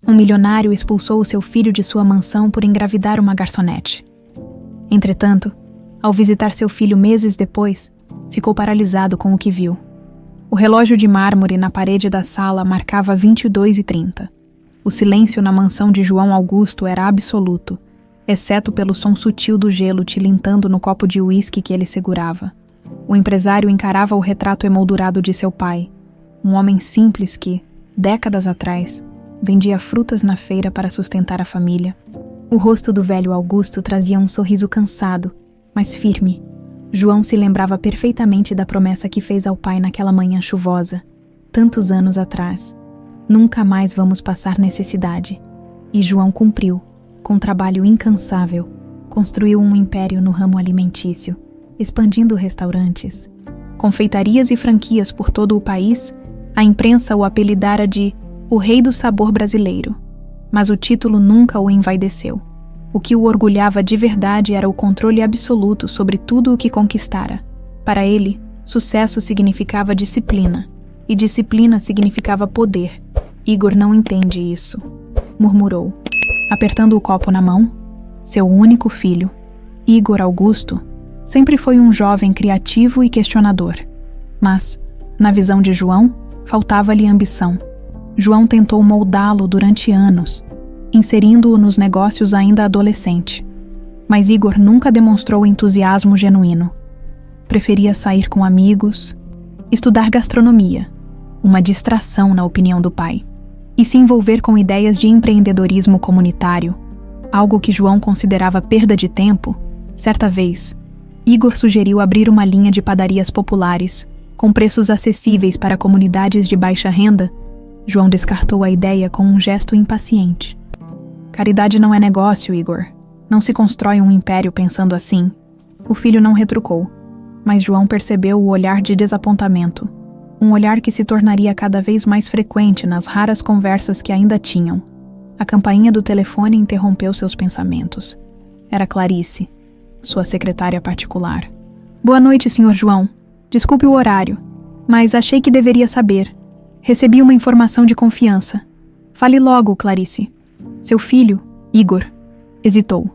Um milionário expulsou o seu filho de sua mansão por engravidar uma garçonete. Entretanto, ao visitar seu filho meses depois, ficou paralisado com o que viu. O relógio de mármore na parede da sala marcava 22h30. O silêncio na mansão de João Augusto era absoluto, exceto pelo som sutil do gelo tilintando no copo de uísque que ele segurava. O empresário encarava o retrato emoldurado de seu pai, um homem simples que, décadas atrás, vendia frutas na feira para sustentar a família. O rosto do velho Augusto trazia um sorriso cansado, mas firme. João se lembrava perfeitamente da promessa que fez ao pai naquela manhã chuvosa, tantos anos atrás. Nunca mais vamos passar necessidade. E João cumpriu, com trabalho incansável. Construiu um império no ramo alimentício, expandindo restaurantes, confeitarias e franquias por todo o país. A imprensa o apelidara de o Rei do Sabor Brasileiro, mas o título nunca o envaideceu. O que o orgulhava de verdade era o controle absoluto sobre tudo o que conquistara. Para ele, sucesso significava disciplina, e disciplina significava poder. Igor não entende isso, murmurou, apertando o copo na mão. Seu único filho, Igor Augusto, sempre foi um jovem criativo e questionador. Mas, na visão de João, faltava-lhe ambição. João tentou moldá-lo durante anos, inserindo-o nos negócios ainda adolescente. Mas Igor nunca demonstrou entusiasmo genuíno. Preferia sair com amigos, estudar gastronomia, uma distração na opinião do pai, e se envolver com ideias de empreendedorismo comunitário, algo que João considerava perda de tempo. Certa vez, Igor sugeriu abrir uma linha de padarias populares, com preços acessíveis para comunidades de baixa renda. João descartou a ideia com um gesto impaciente. Caridade não é negócio, Igor. Não se constrói um império pensando assim. O filho não retrucou, mas João percebeu o olhar de desapontamento, um olhar que se tornaria cada vez mais frequente nas raras conversas que ainda tinham. A campainha do telefone interrompeu seus pensamentos. Era Clarice, sua secretária particular. Boa noite, Sr. João. Desculpe o horário, mas achei que deveria saber. Recebi uma informação de confiança. Fale logo, Clarice. Seu filho, Igor, hesitou.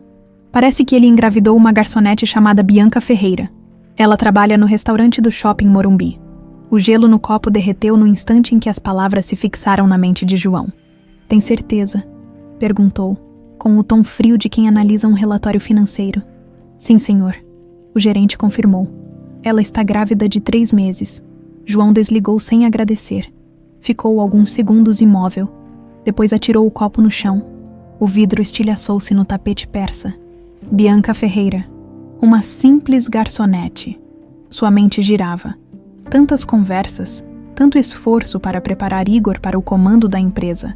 Parece que ele engravidou uma garçonete chamada Bianca Ferreira. Ela trabalha no restaurante do shopping Morumbi. O gelo no copo derreteu no instante em que as palavras se fixaram na mente de João. Tem certeza? Perguntou, com o tom frio de quem analisa um relatório financeiro. Sim, senhor. O gerente confirmou. Ela está grávida de 3 meses. João desligou sem agradecer. Ficou alguns segundos imóvel. Depois atirou o copo no chão. O vidro estilhaçou-se no tapete persa. Bianca Ferreira. Uma simples garçonete. Sua mente girava. Tantas conversas, tanto esforço para preparar Igor para o comando da empresa.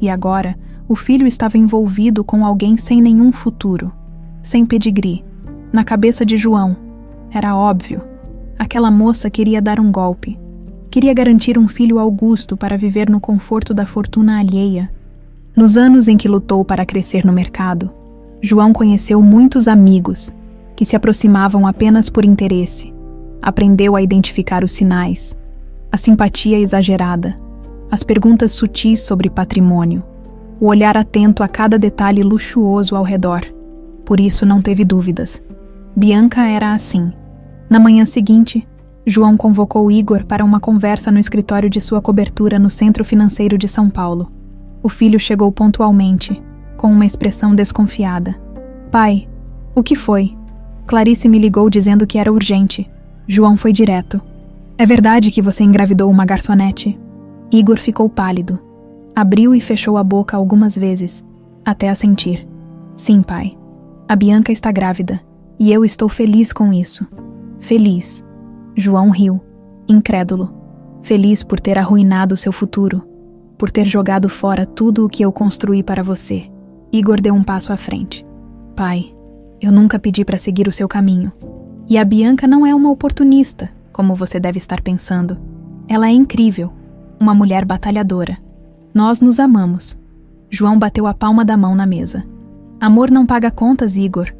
E agora, o filho estava envolvido com alguém sem nenhum futuro, sem pedigree. Na cabeça de João, era óbvio. Aquela moça queria dar um golpe. Queria garantir um filho augusto para viver no conforto da fortuna alheia. Nos anos em que lutou para crescer no mercado, João conheceu muitos amigos que se aproximavam apenas por interesse. Aprendeu a identificar os sinais, a simpatia exagerada, as perguntas sutis sobre patrimônio, o olhar atento a cada detalhe luxuoso ao redor. Por isso não teve dúvidas. Bianca era assim. Na manhã seguinte, João convocou Igor para uma conversa no escritório de sua cobertura no Centro Financeiro de São Paulo. O filho chegou pontualmente, com uma expressão desconfiada. Pai, o que foi? Clarice me ligou dizendo que era urgente. João foi direto. É verdade que você engravidou uma garçonete? Igor ficou pálido. Abriu e fechou a boca algumas vezes, até assentir. Sim, pai. A Bianca está grávida, e eu estou feliz com isso. Feliz. João riu, incrédulo. Feliz por ter arruinado seu futuro, por ter jogado fora tudo o que eu construí para você. Igor deu um passo à frente. Pai, eu nunca pedi para seguir o seu caminho. E a Bianca não é uma oportunista, como você deve estar pensando. Ela é incrível, uma mulher batalhadora. Nós nos amamos. João bateu a palma da mão na mesa. Amor não paga contas, Igor.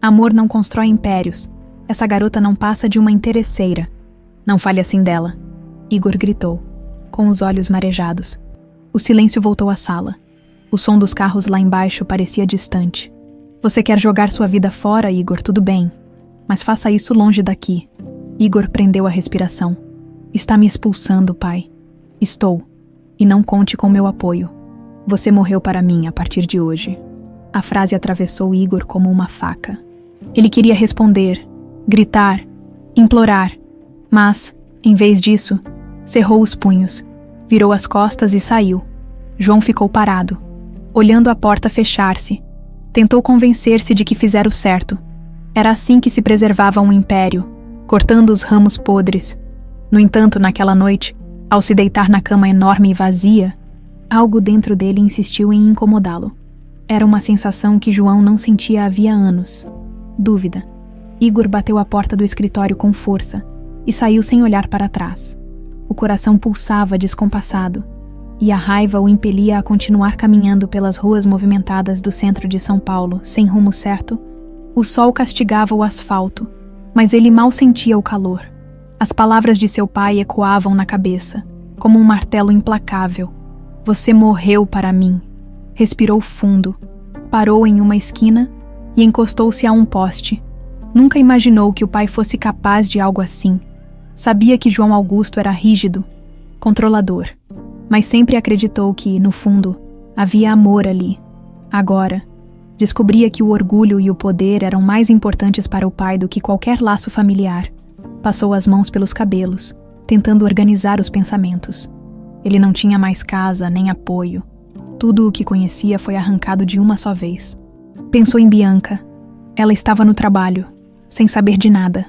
Amor não constrói impérios. Essa garota não passa de uma interesseira. Não fale assim dela. Igor gritou, com os olhos marejados. O silêncio voltou à sala. O som dos carros lá embaixo parecia distante. Você quer jogar sua vida fora, Igor, tudo bem. Mas faça isso longe daqui. Igor prendeu a respiração. Está me expulsando, pai. Estou. E não conte com meu apoio. Você morreu para mim a partir de hoje. A frase atravessou Igor como uma faca. Ele queria responder, gritar, implorar. Mas, em vez disso, cerrou os punhos, virou as costas e saiu. João ficou parado, olhando a porta fechar-se. Tentou convencer-se de que fizera o certo. Era assim que se preservava um império, cortando os ramos podres. No entanto, naquela noite, ao se deitar na cama enorme e vazia, algo dentro dele insistiu em incomodá-lo. Era uma sensação que João não sentia havia anos. Dúvida. Igor bateu a porta do escritório com força e saiu sem olhar para trás. O coração pulsava descompassado, e a raiva o impelia a continuar caminhando pelas ruas movimentadas do centro de São Paulo, sem rumo certo. O sol castigava o asfalto, mas ele mal sentia o calor. As palavras de seu pai ecoavam na cabeça, como um martelo implacável. Você morreu para mim. Respirou fundo, parou em uma esquina e encostou-se a um poste. Nunca imaginou que o pai fosse capaz de algo assim. Sabia que João Augusto era rígido, controlador, mas sempre acreditou que, no fundo, havia amor ali. Agora, descobria que o orgulho e o poder eram mais importantes para o pai do que qualquer laço familiar. Passou as mãos pelos cabelos, tentando organizar os pensamentos. Ele não tinha mais casa nem apoio. Tudo o que conhecia foi arrancado de uma só vez. Pensou em Bianca. Ela estava no trabalho, sem saber de nada.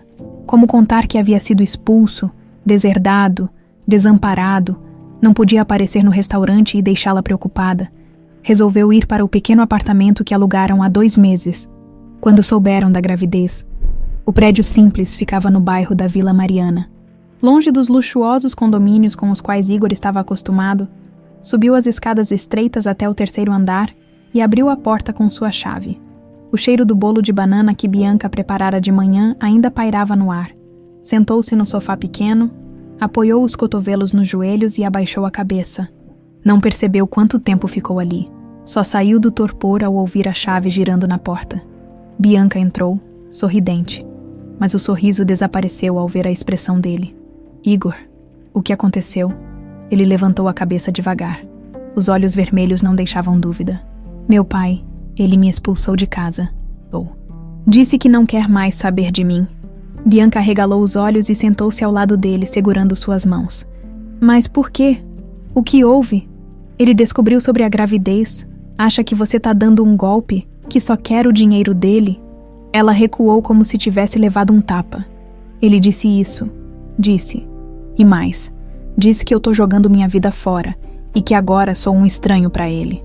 Como contar que havia sido expulso, deserdado, desamparado, não podia aparecer no restaurante e deixá-la preocupada. Resolveu ir para o pequeno apartamento que alugaram há 2 meses. Quando souberam da gravidez, o prédio simples ficava no bairro da Vila Mariana. Longe dos luxuosos condomínios com os quais Igor estava acostumado, subiu as escadas estreitas até o 3º andar e abriu a porta com sua chave. O cheiro do bolo de banana que Bianca preparara de manhã ainda pairava no ar. Sentou-se no sofá pequeno, apoiou os cotovelos nos joelhos e abaixou a cabeça. Não percebeu quanto tempo ficou ali. Só saiu do torpor ao ouvir a chave girando na porta. Bianca entrou, sorridente, mas o sorriso desapareceu ao ver a expressão dele. Igor, o que aconteceu? Ele levantou a cabeça devagar. Os olhos vermelhos não deixavam dúvida. Meu pai, ele me expulsou de casa. Disse que não quer mais saber de mim. Bianca arregalou os olhos e sentou-se ao lado dele, segurando suas mãos. Mas por quê? O que houve? Ele descobriu sobre a gravidez. Acha que você tá dando um golpe, que só quer o dinheiro dele? Ela recuou como se tivesse levado um tapa. Ele disse isso. Disse. E mais. Disse que eu tô jogando minha vida fora e que agora sou um estranho para ele.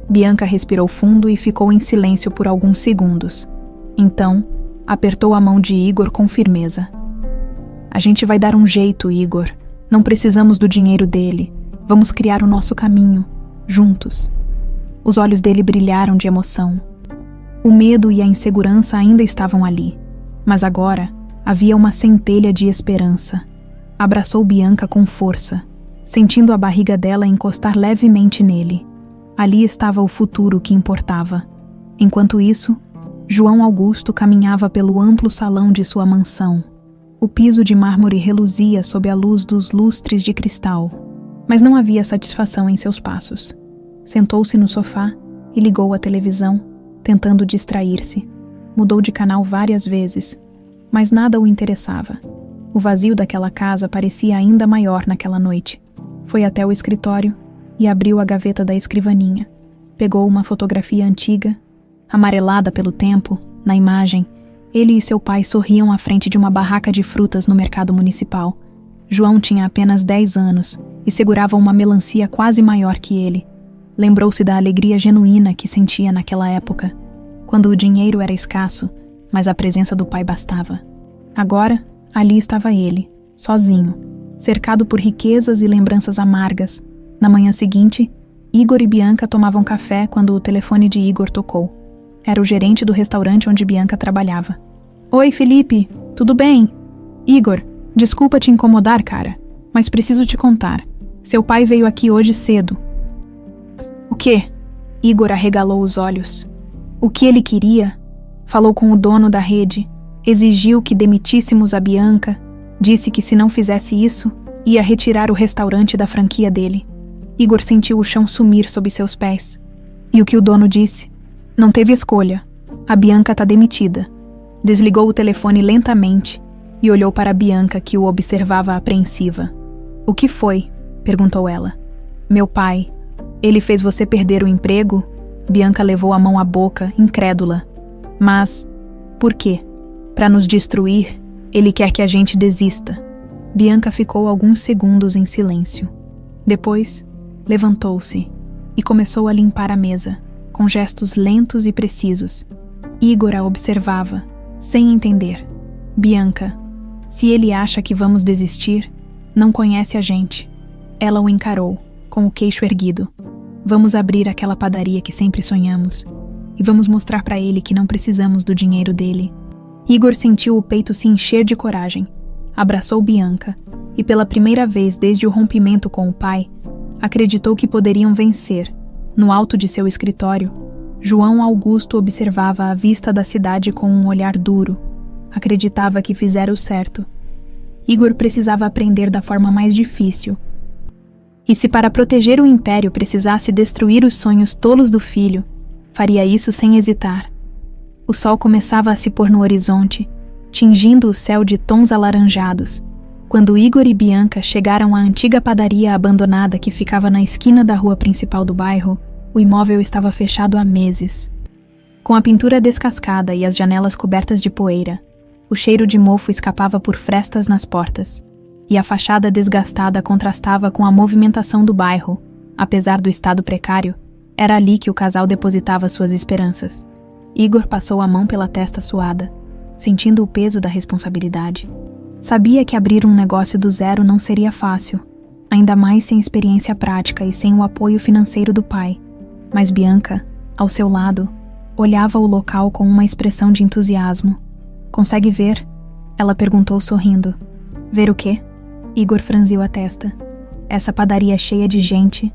Bianca respirou fundo e ficou em silêncio por alguns segundos. Então, apertou a mão de Igor com firmeza. A gente vai dar um jeito, Igor. Não precisamos do dinheiro dele. Vamos criar o nosso caminho, juntos. Os olhos dele brilharam de emoção. O medo e a insegurança ainda estavam ali, mas agora havia uma centelha de esperança. Abraçou Bianca com força, sentindo a barriga dela encostar levemente nele. Ali estava o futuro que importava. Enquanto isso, João Augusto caminhava pelo amplo salão de sua mansão. O piso de mármore reluzia sob a luz dos lustres de cristal, mas não havia satisfação em seus passos. Sentou-se no sofá e ligou a televisão, tentando distrair-se. Mudou de canal várias vezes, mas nada o interessava. O vazio daquela casa parecia ainda maior naquela noite. Foi até o escritório e abriu a gaveta da escrivaninha. Pegou uma fotografia antiga. Amarelada pelo tempo, na imagem, ele e seu pai sorriam à frente de uma barraca de frutas no mercado municipal. João tinha apenas 10 anos e segurava uma melancia quase maior que ele. Lembrou-se da alegria genuína que sentia naquela época, quando o dinheiro era escasso, mas a presença do pai bastava. Agora, ali estava ele, sozinho, cercado por riquezas e lembranças amargas. Na manhã seguinte, Igor e Bianca tomavam café quando o telefone de Igor tocou. Era o gerente do restaurante onde Bianca trabalhava. Oi, Felipe, tudo bem? Igor, desculpa te incomodar, cara, mas preciso te contar. Seu pai veio aqui hoje cedo. O quê? Igor arregalou os olhos. O que ele queria? Falou com o dono da rede, exigiu que demitíssemos a Bianca, disse que se não fizesse isso, ia retirar o restaurante da franquia dele. Igor sentiu o chão sumir sob seus pés. E o que o dono disse? Não teve escolha. A Bianca tá demitida. Desligou o telefone lentamente e olhou para a Bianca, que o observava apreensiva. O que foi? Perguntou ela. Meu pai. Ele fez você perder o emprego? Bianca levou a mão à boca, incrédula. Mas, por quê? Para nos destruir, ele quer que a gente desista. Bianca ficou alguns segundos em silêncio. Depois, levantou-se e começou a limpar a mesa, com gestos lentos e precisos. Igor a observava, sem entender. Bianca, se ele acha que vamos desistir, não conhece a gente. Ela o encarou, com o queixo erguido. Vamos abrir aquela padaria que sempre sonhamos. E vamos mostrar para ele que não precisamos do dinheiro dele. Igor sentiu o peito se encher de coragem. Abraçou Bianca e, pela primeira vez desde o rompimento com o pai, acreditou que poderiam vencer. No alto de seu escritório, João Augusto observava a vista da cidade com um olhar duro. Acreditava que fizera o certo. Igor precisava aprender da forma mais difícil. E se para proteger o império precisasse destruir os sonhos tolos do filho, faria isso sem hesitar. O sol começava a se pôr no horizonte, tingindo o céu de tons alaranjados, quando Igor e Bianca chegaram à antiga padaria abandonada que ficava na esquina da rua principal do bairro. O imóvel estava fechado há meses. Com a pintura descascada e as janelas cobertas de poeira, o cheiro de mofo escapava por frestas nas portas, e a fachada desgastada contrastava com a movimentação do bairro. Apesar do estado precário, era ali que o casal depositava suas esperanças. Igor passou a mão pela testa suada, sentindo o peso da responsabilidade. Sabia que abrir um negócio do zero não seria fácil, ainda mais sem experiência prática e sem o apoio financeiro do pai. Mas Bianca, ao seu lado, olhava o local com uma expressão de entusiasmo. Consegue ver? Ela perguntou sorrindo. Ver o quê? Igor franziu a testa. Essa padaria cheia de gente,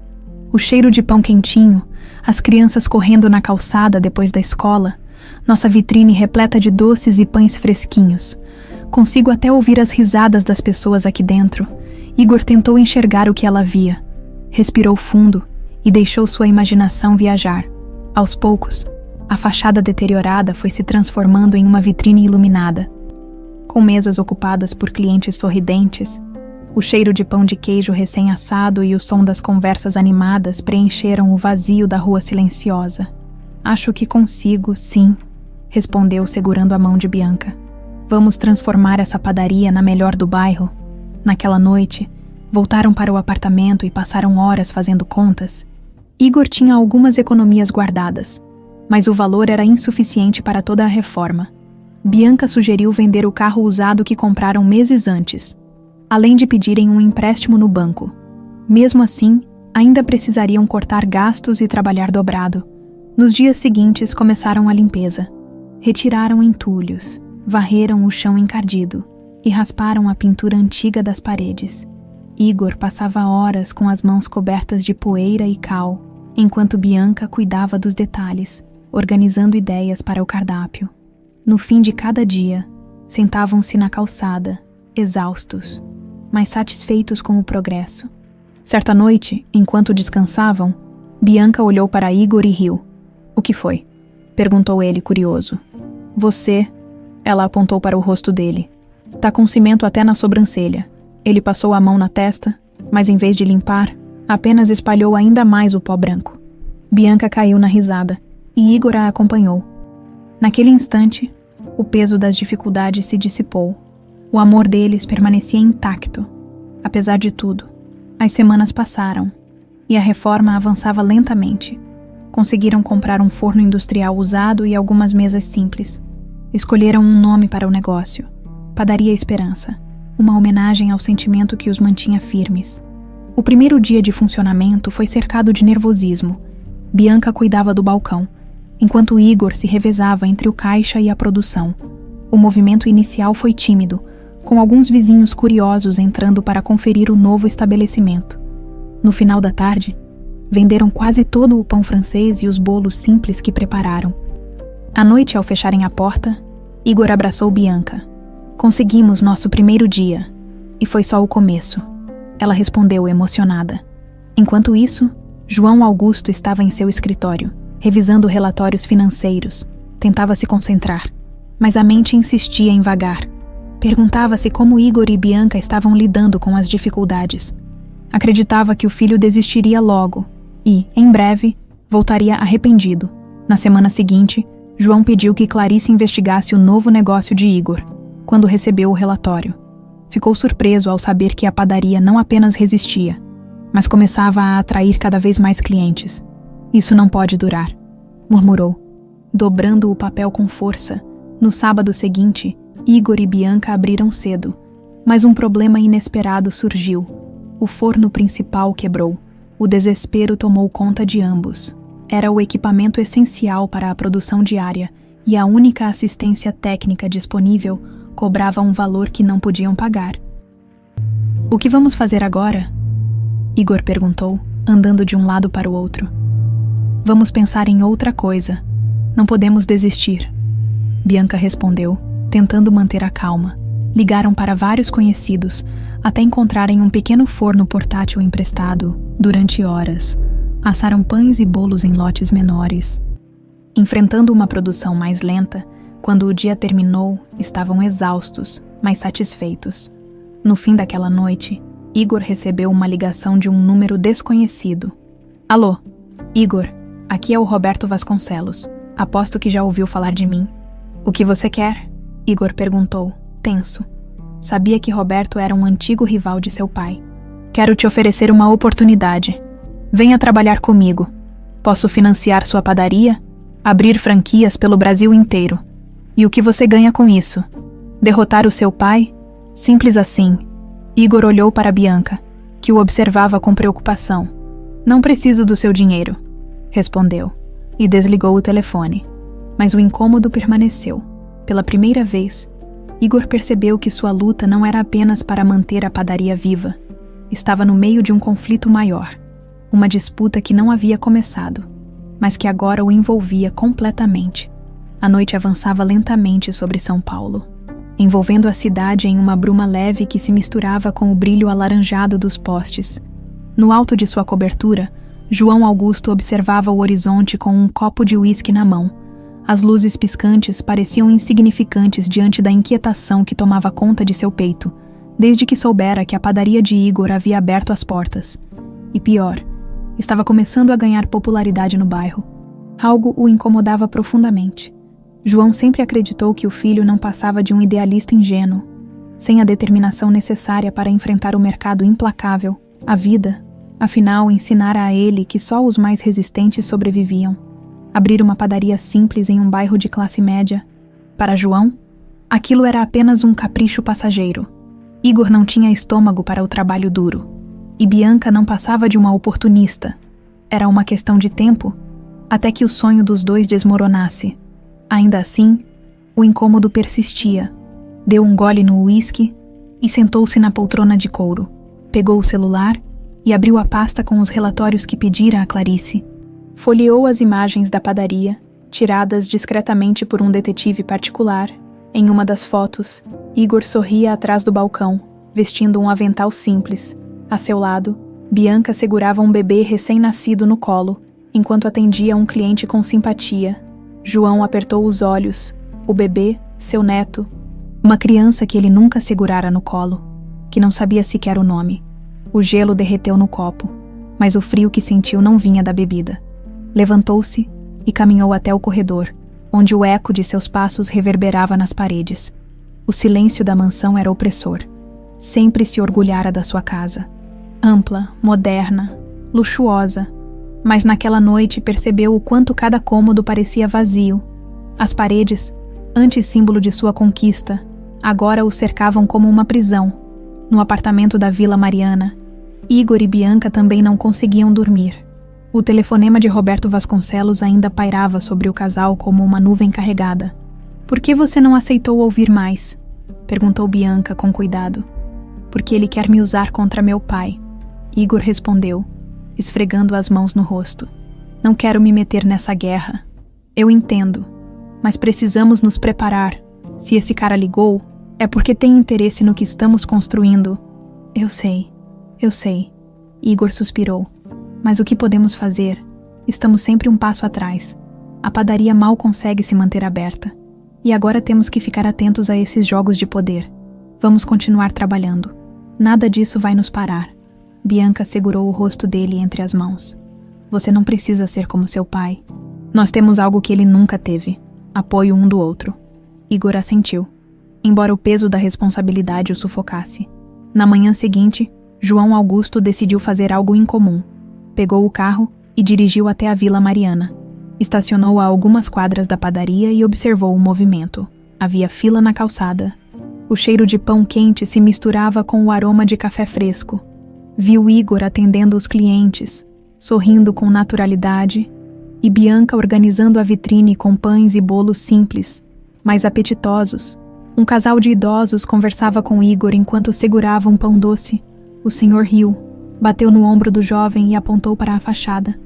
o cheiro de pão quentinho, as crianças correndo na calçada depois da escola, nossa vitrine repleta de doces e pães fresquinhos. Consigo até ouvir as risadas das pessoas aqui dentro. Igor tentou enxergar o que ela via. Respirou fundo e deixou sua imaginação viajar. Aos poucos, a fachada deteriorada foi se transformando em uma vitrine iluminada. Com mesas ocupadas por clientes sorridentes, o cheiro de pão de queijo recém-assado e o som das conversas animadas preencheram o vazio da rua silenciosa. Acho que consigo, sim, respondeu segurando a mão de Bianca. Vamos transformar essa padaria na melhor do bairro. Naquela noite, voltaram para o apartamento e passaram horas fazendo contas. Igor tinha algumas economias guardadas, mas o valor era insuficiente para toda a reforma. Bianca sugeriu vender o carro usado que compraram meses antes, além de pedirem um empréstimo no banco. Mesmo assim, ainda precisariam cortar gastos e trabalhar dobrado. Nos dias seguintes começaram a limpeza. Retiraram entulhos, varreram o chão encardido e rasparam a pintura antiga das paredes. Igor passava horas com as mãos cobertas de poeira e cal, enquanto Bianca cuidava dos detalhes, organizando ideias para o cardápio. No fim de cada dia, sentavam-se na calçada, exaustos, mas satisfeitos com o progresso. Certa noite, enquanto descansavam, Bianca olhou para Igor e riu. O que foi? Perguntou ele, curioso. Você, ela apontou para o rosto dele. Tá com cimento até na sobrancelha. Ele passou a mão na testa, mas em vez de limpar, apenas espalhou ainda mais o pó branco. Bianca caiu na risada, e Igor a acompanhou. Naquele instante, o peso das dificuldades se dissipou. O amor deles permanecia intacto. Apesar de tudo, as semanas passaram, e a reforma avançava lentamente. Conseguiram comprar um forno industrial usado e algumas mesas simples. Escolheram um nome para o negócio: Padaria Esperança, uma homenagem ao sentimento que os mantinha firmes. O primeiro dia de funcionamento foi cercado de nervosismo. Bianca cuidava do balcão, enquanto Igor se revezava entre o caixa e a produção. O movimento inicial foi tímido, com alguns vizinhos curiosos entrando para conferir o novo estabelecimento. No final da tarde, Venderam quase todo o pão francês e os bolos simples que prepararam. À noite, ao fecharem a porta, Igor abraçou Bianca. Conseguimos nosso primeiro dia. E foi só o começo. Ela respondeu emocionada. Enquanto isso, João Augusto estava em seu escritório, revisando relatórios financeiros. Tentava se concentrar, mas a mente insistia em vagar. Perguntava-se como Igor e Bianca estavam lidando com as dificuldades. Acreditava que o filho desistiria logo e, em breve, voltaria arrependido. Na semana seguinte, João pediu que Clarice investigasse o novo negócio de Igor. Quando recebeu o relatório, ficou surpreso ao saber que a padaria não apenas resistia, mas começava a atrair cada vez mais clientes. Isso não pode durar, murmurou, dobrando o papel com força. No sábado seguinte, Igor e Bianca abriram cedo, mas um problema inesperado surgiu. O forno principal quebrou. O desespero tomou conta de ambos. Era o equipamento essencial para a produção diária e a única assistência técnica disponível cobrava um valor que não podiam pagar. O que vamos fazer agora? Igor perguntou, andando de um lado para o outro. Vamos pensar em outra coisa. Não podemos desistir. Bianca respondeu, tentando manter a calma. Ligaram para vários conhecidos, até encontrarem um pequeno forno portátil emprestado, durante horas. Assaram pães e bolos em lotes menores. Enfrentando uma produção mais lenta, quando o dia terminou, estavam exaustos, mas satisfeitos. No fim daquela noite, Igor recebeu uma ligação de um número desconhecido. Alô, Igor, aqui é o Roberto Vasconcelos. Aposto que já ouviu falar de mim. O que você quer? Igor perguntou, tenso. Sabia que Roberto era um antigo rival de seu pai. Quero te oferecer uma oportunidade. Venha trabalhar comigo. Posso financiar sua padaria, abrir franquias pelo Brasil inteiro. E o que você ganha com isso? Derrotar o seu pai? Simples assim. Igor olhou para Bianca, que o observava com preocupação. Não preciso do seu dinheiro, respondeu, e desligou o telefone. Mas o incômodo permaneceu. Pela primeira vez, Igor percebeu que sua luta não era apenas para manter a padaria viva. Estava no meio de um conflito maior. Uma disputa que não havia começado, mas que agora o envolvia completamente. A noite avançava lentamente sobre São Paulo, envolvendo a cidade em uma bruma leve que se misturava com o brilho alaranjado dos postes. No alto de sua cobertura, João Augusto observava o horizonte com um copo de uísque na mão. As luzes piscantes pareciam insignificantes diante da inquietação que tomava conta de seu peito, desde que soubera que a padaria de Igor havia aberto as portas. E pior, estava começando a ganhar popularidade no bairro. Algo o incomodava profundamente. João sempre acreditou que o filho não passava de um idealista ingênuo, sem a determinação necessária para enfrentar o mercado implacável, a vida, afinal, ensinara a ele que só os mais resistentes sobreviviam. Abrir uma padaria simples em um bairro de classe média, para João, aquilo era apenas um capricho passageiro. Igor não tinha estômago para o trabalho duro, e Bianca não passava de uma oportunista. Era uma questão de tempo, até que o sonho dos dois desmoronasse. Ainda assim, o incômodo persistia. Deu um gole no uísque e sentou-se na poltrona de couro. Pegou o celular e abriu a pasta com os relatórios que pedira a Clarice. Folheou as imagens da padaria, tiradas discretamente por um detetive particular. Em uma das fotos, Igor sorria atrás do balcão, vestindo um avental simples. A seu lado, Bianca segurava um bebê recém-nascido no colo, enquanto atendia um cliente com simpatia. João apertou os olhos. O bebê, seu neto, uma criança que ele nunca segurara no colo, que não sabia sequer o nome. O gelo derreteu no copo, mas o frio que sentiu não vinha da bebida. Levantou-se e caminhou até o corredor, onde o eco de seus passos reverberava nas paredes. O silêncio da mansão era opressor. Sempre se orgulhara da sua casa. Ampla, moderna, luxuosa, mas naquela noite percebeu o quanto cada cômodo parecia vazio. As paredes, antes símbolo de sua conquista, agora o cercavam como uma prisão. No apartamento da Vila Mariana, Igor e Bianca também não conseguiam dormir. O telefonema de Roberto Vasconcelos ainda pairava sobre o casal como uma nuvem carregada. Por que você não aceitou ouvir mais? Perguntou Bianca com cuidado. Porque ele quer me usar contra meu pai. Igor respondeu. esfregando as mãos no rosto. Não quero me meter nessa guerra. Eu entendo, mas precisamos nos preparar. Se esse cara ligou, é porque tem interesse no que estamos construindo. Eu sei. Igor suspirou. Mas o que podemos fazer? Estamos sempre um passo atrás. A padaria mal consegue se manter aberta. E agora temos que ficar atentos a esses jogos de poder. Vamos continuar trabalhando. Nada disso vai nos parar. Bianca segurou o rosto dele entre as mãos. Você não precisa ser como seu pai. Nós temos algo que ele nunca teve. Apoio um do outro. Igor assentiu, embora o peso da responsabilidade o sufocasse. Na manhã seguinte, João Augusto decidiu fazer algo incomum. Pegou o carro e dirigiu até a Vila Mariana. Estacionou a algumas quadras da padaria e observou o movimento. Havia fila na calçada. O cheiro de pão quente se misturava com o aroma de café fresco. Viu Igor atendendo os clientes, sorrindo com naturalidade, e Bianca organizando a vitrine com pães e bolos simples, mas apetitosos. Um casal de idosos conversava com Igor enquanto segurava um pão doce. O senhor riu, bateu no ombro do jovem e apontou para a fachada.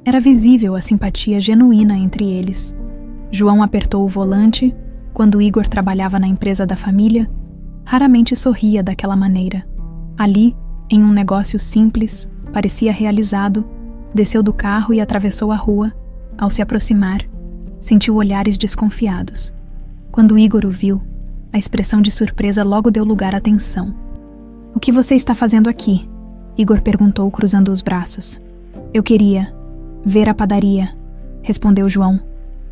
Era visível a simpatia genuína entre eles. João apertou o volante. Quando Igor trabalhava na empresa da família, raramente sorria daquela maneira. Ali, em um negócio simples, parecia realizado, desceu do carro e atravessou a rua. Ao se aproximar, sentiu olhares desconfiados. Quando Igor o viu, a expressão de surpresa logo deu lugar à tensão. O que você está fazendo aqui? Igor perguntou, cruzando os braços. Eu queria ver a padaria, respondeu João,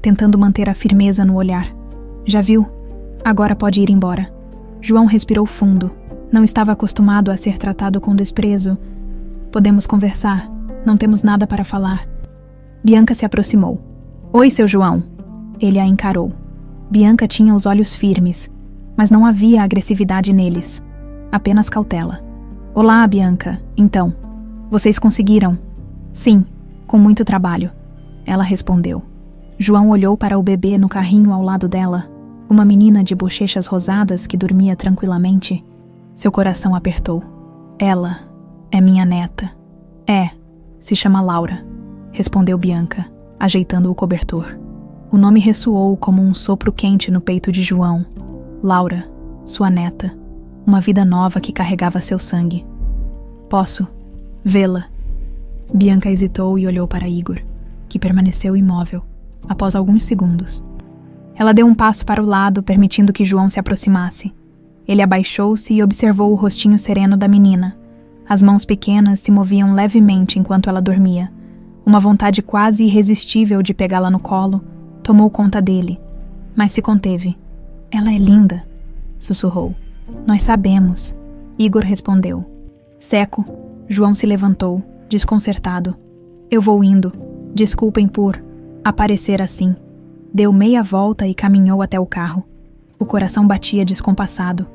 tentando manter a firmeza no olhar. Já viu? Agora pode ir embora. João respirou fundo. Não estava acostumado a ser tratado com desprezo. Podemos conversar. Não temos nada para falar. Bianca se aproximou. Oi, seu João. Ele a encarou. Bianca tinha os olhos firmes, mas não havia agressividade neles. Apenas cautela. Olá, Bianca. Então, vocês conseguiram? Sim, com muito trabalho. Ela respondeu. João olhou para o bebê no carrinho ao lado dela, uma menina de bochechas rosadas que dormia tranquilamente. Seu coração apertou. Ela é minha neta. Se chama Laura, respondeu Bianca, ajeitando o cobertor. O nome ressoou como um sopro quente no peito de João. Laura, sua neta, uma vida nova que carregava seu sangue. Posso vê-la? Bianca hesitou e olhou para Igor, que permaneceu imóvel, após alguns segundos. Ela deu um passo para o lado, permitindo que João se aproximasse. Ele abaixou-se e observou o rostinho sereno da menina. As mãos pequenas se moviam levemente enquanto ela dormia. Uma vontade quase irresistível de pegá-la no colo tomou conta dele, mas se conteve. Ela é linda, sussurrou. Nós sabemos, Igor respondeu. Seco, João se levantou, desconcertado. Eu vou indo. Desculpem por aparecer assim. Deu meia volta e caminhou até o carro. O coração batia descompassado.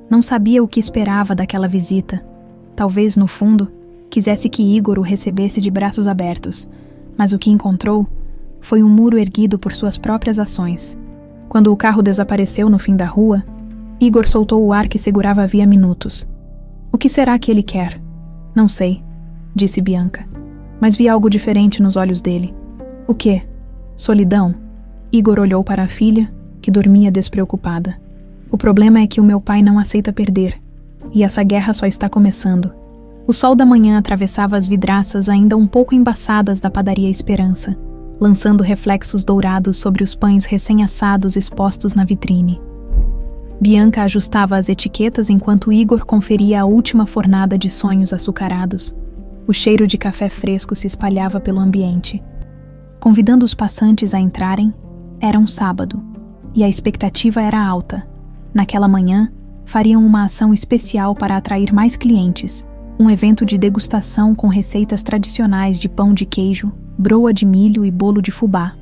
Não sabia o que esperava daquela visita. Talvez, no fundo, quisesse que Igor o recebesse de braços abertos, mas o que encontrou foi um muro erguido por suas próprias ações. Quando o carro desapareceu no fim da rua, Igor soltou o ar que segurava havia minutos. O que será que ele quer? Não sei, disse Bianca, mas vi algo diferente nos olhos dele. O quê? Solidão? Igor olhou para a filha, que dormia despreocupada. O problema é que o meu pai não aceita perder, e essa guerra só está começando. O sol da manhã atravessava as vidraças ainda um pouco embaçadas da padaria Esperança, lançando reflexos dourados sobre os pães recém-assados expostos na vitrine. Bianca ajustava as etiquetas enquanto Igor conferia a última fornada de sonhos açucarados. O cheiro de café fresco se espalhava pelo ambiente. Convidando os passantes a entrarem, era um sábado, e a expectativa era alta. Naquela manhã, fariam uma ação especial para atrair mais clientes, um evento de degustação com receitas tradicionais de pão de queijo, broa de milho e bolo de fubá.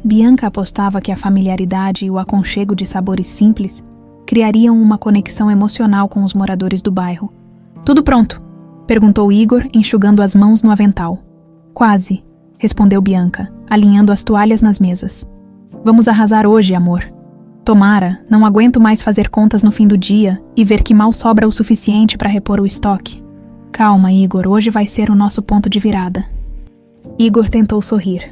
Bianca apostava que a familiaridade e o aconchego de sabores simples criariam uma conexão emocional com os moradores do bairro. Tudo pronto? Perguntou Igor, enxugando as mãos no avental. Quase, respondeu Bianca, alinhando as toalhas nas mesas. Vamos arrasar hoje, amor. Tomara, não aguento mais fazer contas no fim do dia e ver que mal sobra o suficiente para repor o estoque. Calma, Igor, hoje vai ser o nosso ponto de virada. Igor tentou sorrir,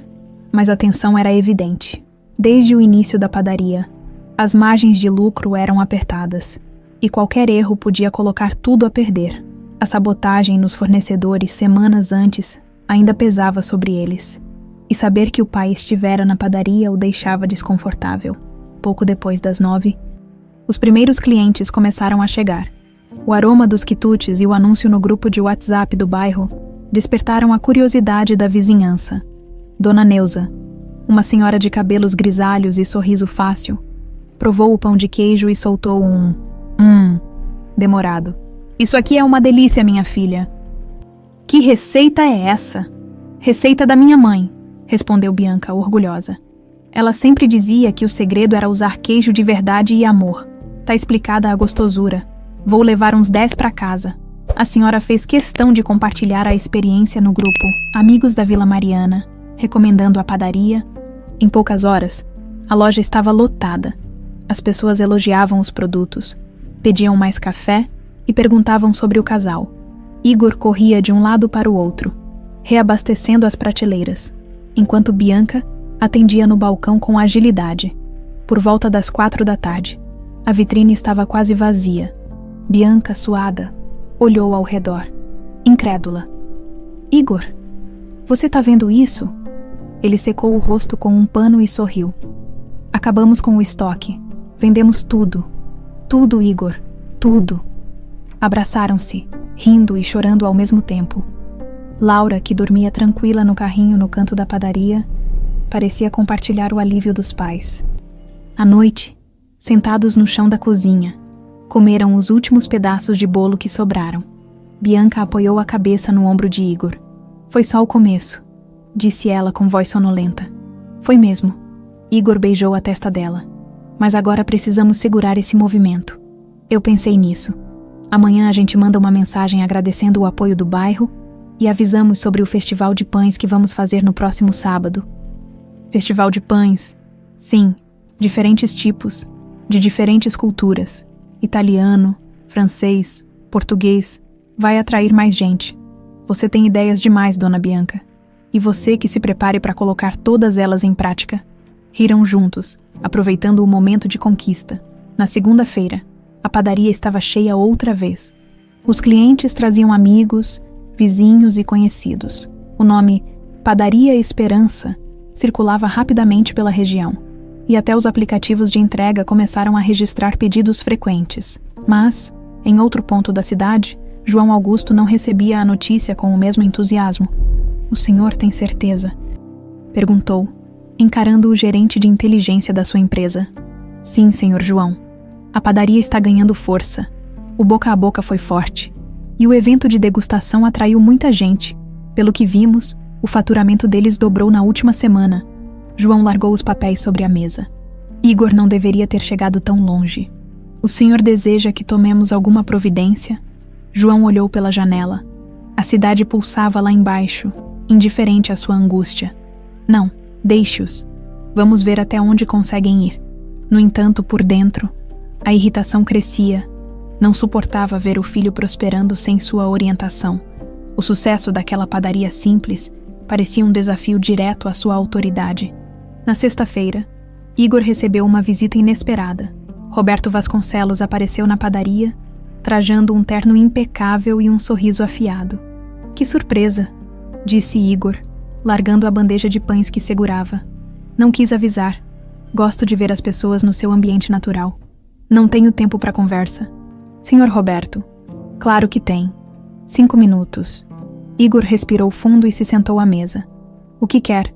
mas a tensão era evidente. Desde o início da padaria, as margens de lucro eram apertadas, e qualquer erro podia colocar tudo a perder. A sabotagem nos fornecedores semanas antes ainda pesava sobre eles, e saber que o pai estivera na padaria o deixava desconfortável. Pouco depois das 9, os primeiros clientes começaram a chegar. O aroma dos quitutes e o anúncio no grupo de WhatsApp do bairro despertaram a curiosidade da vizinhança. Dona Neuza, uma senhora de cabelos grisalhos e sorriso fácil, provou o pão de queijo e soltou um demorado. Isso aqui é uma delícia, minha filha. Que receita é essa? Receita da minha mãe, respondeu Bianca, orgulhosa. Ela sempre dizia que o segredo era usar queijo de verdade e amor. Tá explicada a gostosura. Vou levar uns 10 para casa. A senhora fez questão de compartilhar a experiência no grupo Amigos da Vila Mariana, recomendando a padaria. Em poucas horas, a loja estava lotada. As pessoas elogiavam os produtos, pediam mais café e perguntavam sobre o casal. Igor corria de um lado para o outro, reabastecendo as prateleiras, enquanto Bianca atendia no balcão com agilidade. Por volta das 4 da tarde, a vitrine estava quase vazia. Bianca, suada, olhou ao redor, incrédula. Igor, você tá vendo isso? Ele secou o rosto com um pano e sorriu. Acabamos com o estoque. Vendemos tudo. Tudo, Igor. Tudo. Abraçaram-se, rindo e chorando ao mesmo tempo. Laura, que dormia tranquila no carrinho no canto da padaria, parecia compartilhar o alívio dos pais. À noite, sentados no chão da cozinha, comeram os últimos pedaços de bolo que sobraram. Bianca apoiou a cabeça no ombro de Igor. Foi só o começo, disse ela com voz sonolenta. Foi mesmo. Igor beijou a testa dela. Mas agora precisamos segurar esse movimento. Eu pensei nisso. Amanhã a gente manda uma mensagem agradecendo o apoio do bairro e avisamos sobre o festival de pães que vamos fazer no próximo sábado. Festival de pães? Sim, diferentes tipos, de diferentes culturas. Italiano, francês, português. Vai atrair mais gente. Você tem ideias demais, dona Bianca. E você que se prepare para colocar todas elas em prática. Riram juntos, aproveitando o momento de conquista. Na segunda-feira, a padaria estava cheia outra vez. Os clientes traziam amigos, vizinhos e conhecidos. O nome Padaria Esperança circulava rapidamente pela região, e até os aplicativos de entrega começaram a registrar pedidos frequentes. Mas, em outro ponto da cidade, João Augusto não recebia a notícia com o mesmo entusiasmo. "O senhor tem certeza?" perguntou, encarando o gerente de inteligência da sua empresa. "Sim, senhor João. A padaria está ganhando força. O boca a boca foi forte. E o evento de degustação atraiu muita gente. Pelo que vimos, o faturamento deles dobrou na última semana." João largou os papéis sobre a mesa. Igor não deveria ter chegado tão longe. "O senhor deseja que tomemos alguma providência?" João olhou pela janela. A cidade pulsava lá embaixo, indiferente à sua angústia. "Não, deixe-os. Vamos ver até onde conseguem ir." No entanto, por dentro, a irritação crescia. Não suportava ver o filho prosperando sem sua orientação. O sucesso daquela padaria simples parecia um desafio direto à sua autoridade. Na sexta-feira, Igor recebeu uma visita inesperada. Roberto Vasconcelos apareceu na padaria, trajando um terno impecável e um sorriso afiado. "Que surpresa!" disse Igor, largando a bandeja de pães que segurava. "Não quis avisar. Gosto de ver as pessoas no seu ambiente natural. Não tenho tempo para conversa." "Senhor Roberto." "Claro que tem. 5 minutos." Igor respirou fundo e se sentou à mesa. "O que quer?"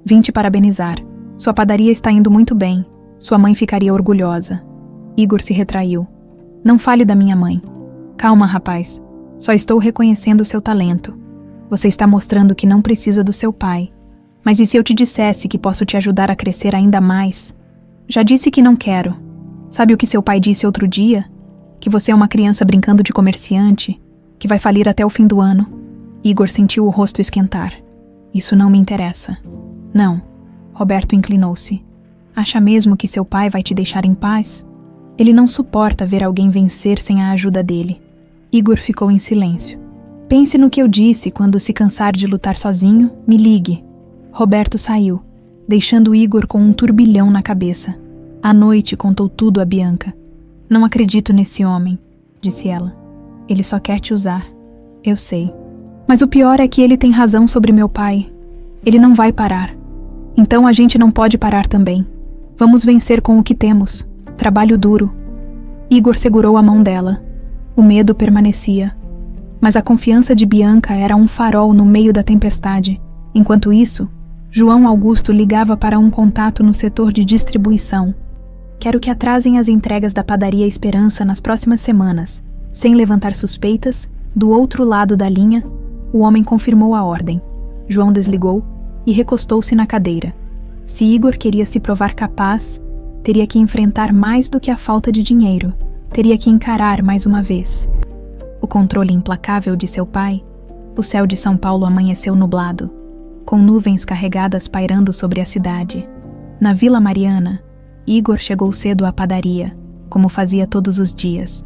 "Vim te parabenizar. Sua padaria está indo muito bem. Sua mãe ficaria orgulhosa." Igor se retraiu. "Não fale da minha mãe." "Calma, rapaz. Só estou reconhecendo seu talento. Você está mostrando que não precisa do seu pai. Mas e se eu te dissesse que posso te ajudar a crescer ainda mais?" "Já disse que não quero. Sabe o que seu pai disse outro dia? Que você é uma criança brincando de comerciante, que vai falir até o fim do ano." Igor sentiu o rosto esquentar. "Isso não me interessa." "Não." Roberto inclinou-se. "Acha mesmo que seu pai vai te deixar em paz? Ele não suporta ver alguém vencer sem a ajuda dele." Igor ficou em silêncio. Pense no que eu disse: quando se cansar de lutar sozinho, me ligue. Roberto saiu, deixando Igor com um turbilhão na cabeça. À noite contou tudo a Bianca. Não acredito nesse homem, disse ela. Ele só quer te usar. Eu sei. Mas o pior é que ele tem razão sobre meu pai. Ele não vai parar. Então a gente não pode parar também. Vamos vencer com o que temos. Trabalho duro. Igor segurou a mão dela. O medo permanecia. Mas a confiança de Bianca era um farol no meio da tempestade. Enquanto isso, João Augusto ligava para um contato no setor de distribuição. Quero que atrasem as entregas da padaria Esperança nas próximas semanas. Sem levantar suspeitas, do outro lado da linha, o homem confirmou a ordem. João desligou e recostou-se na cadeira. Se Igor queria se provar capaz, teria que enfrentar mais do que a falta de dinheiro. Teria que encarar mais uma vez. O controle implacável de seu pai, o céu de São Paulo amanheceu nublado, com nuvens carregadas pairando sobre a cidade. Na Vila Mariana, Igor chegou cedo à padaria, como fazia todos os dias,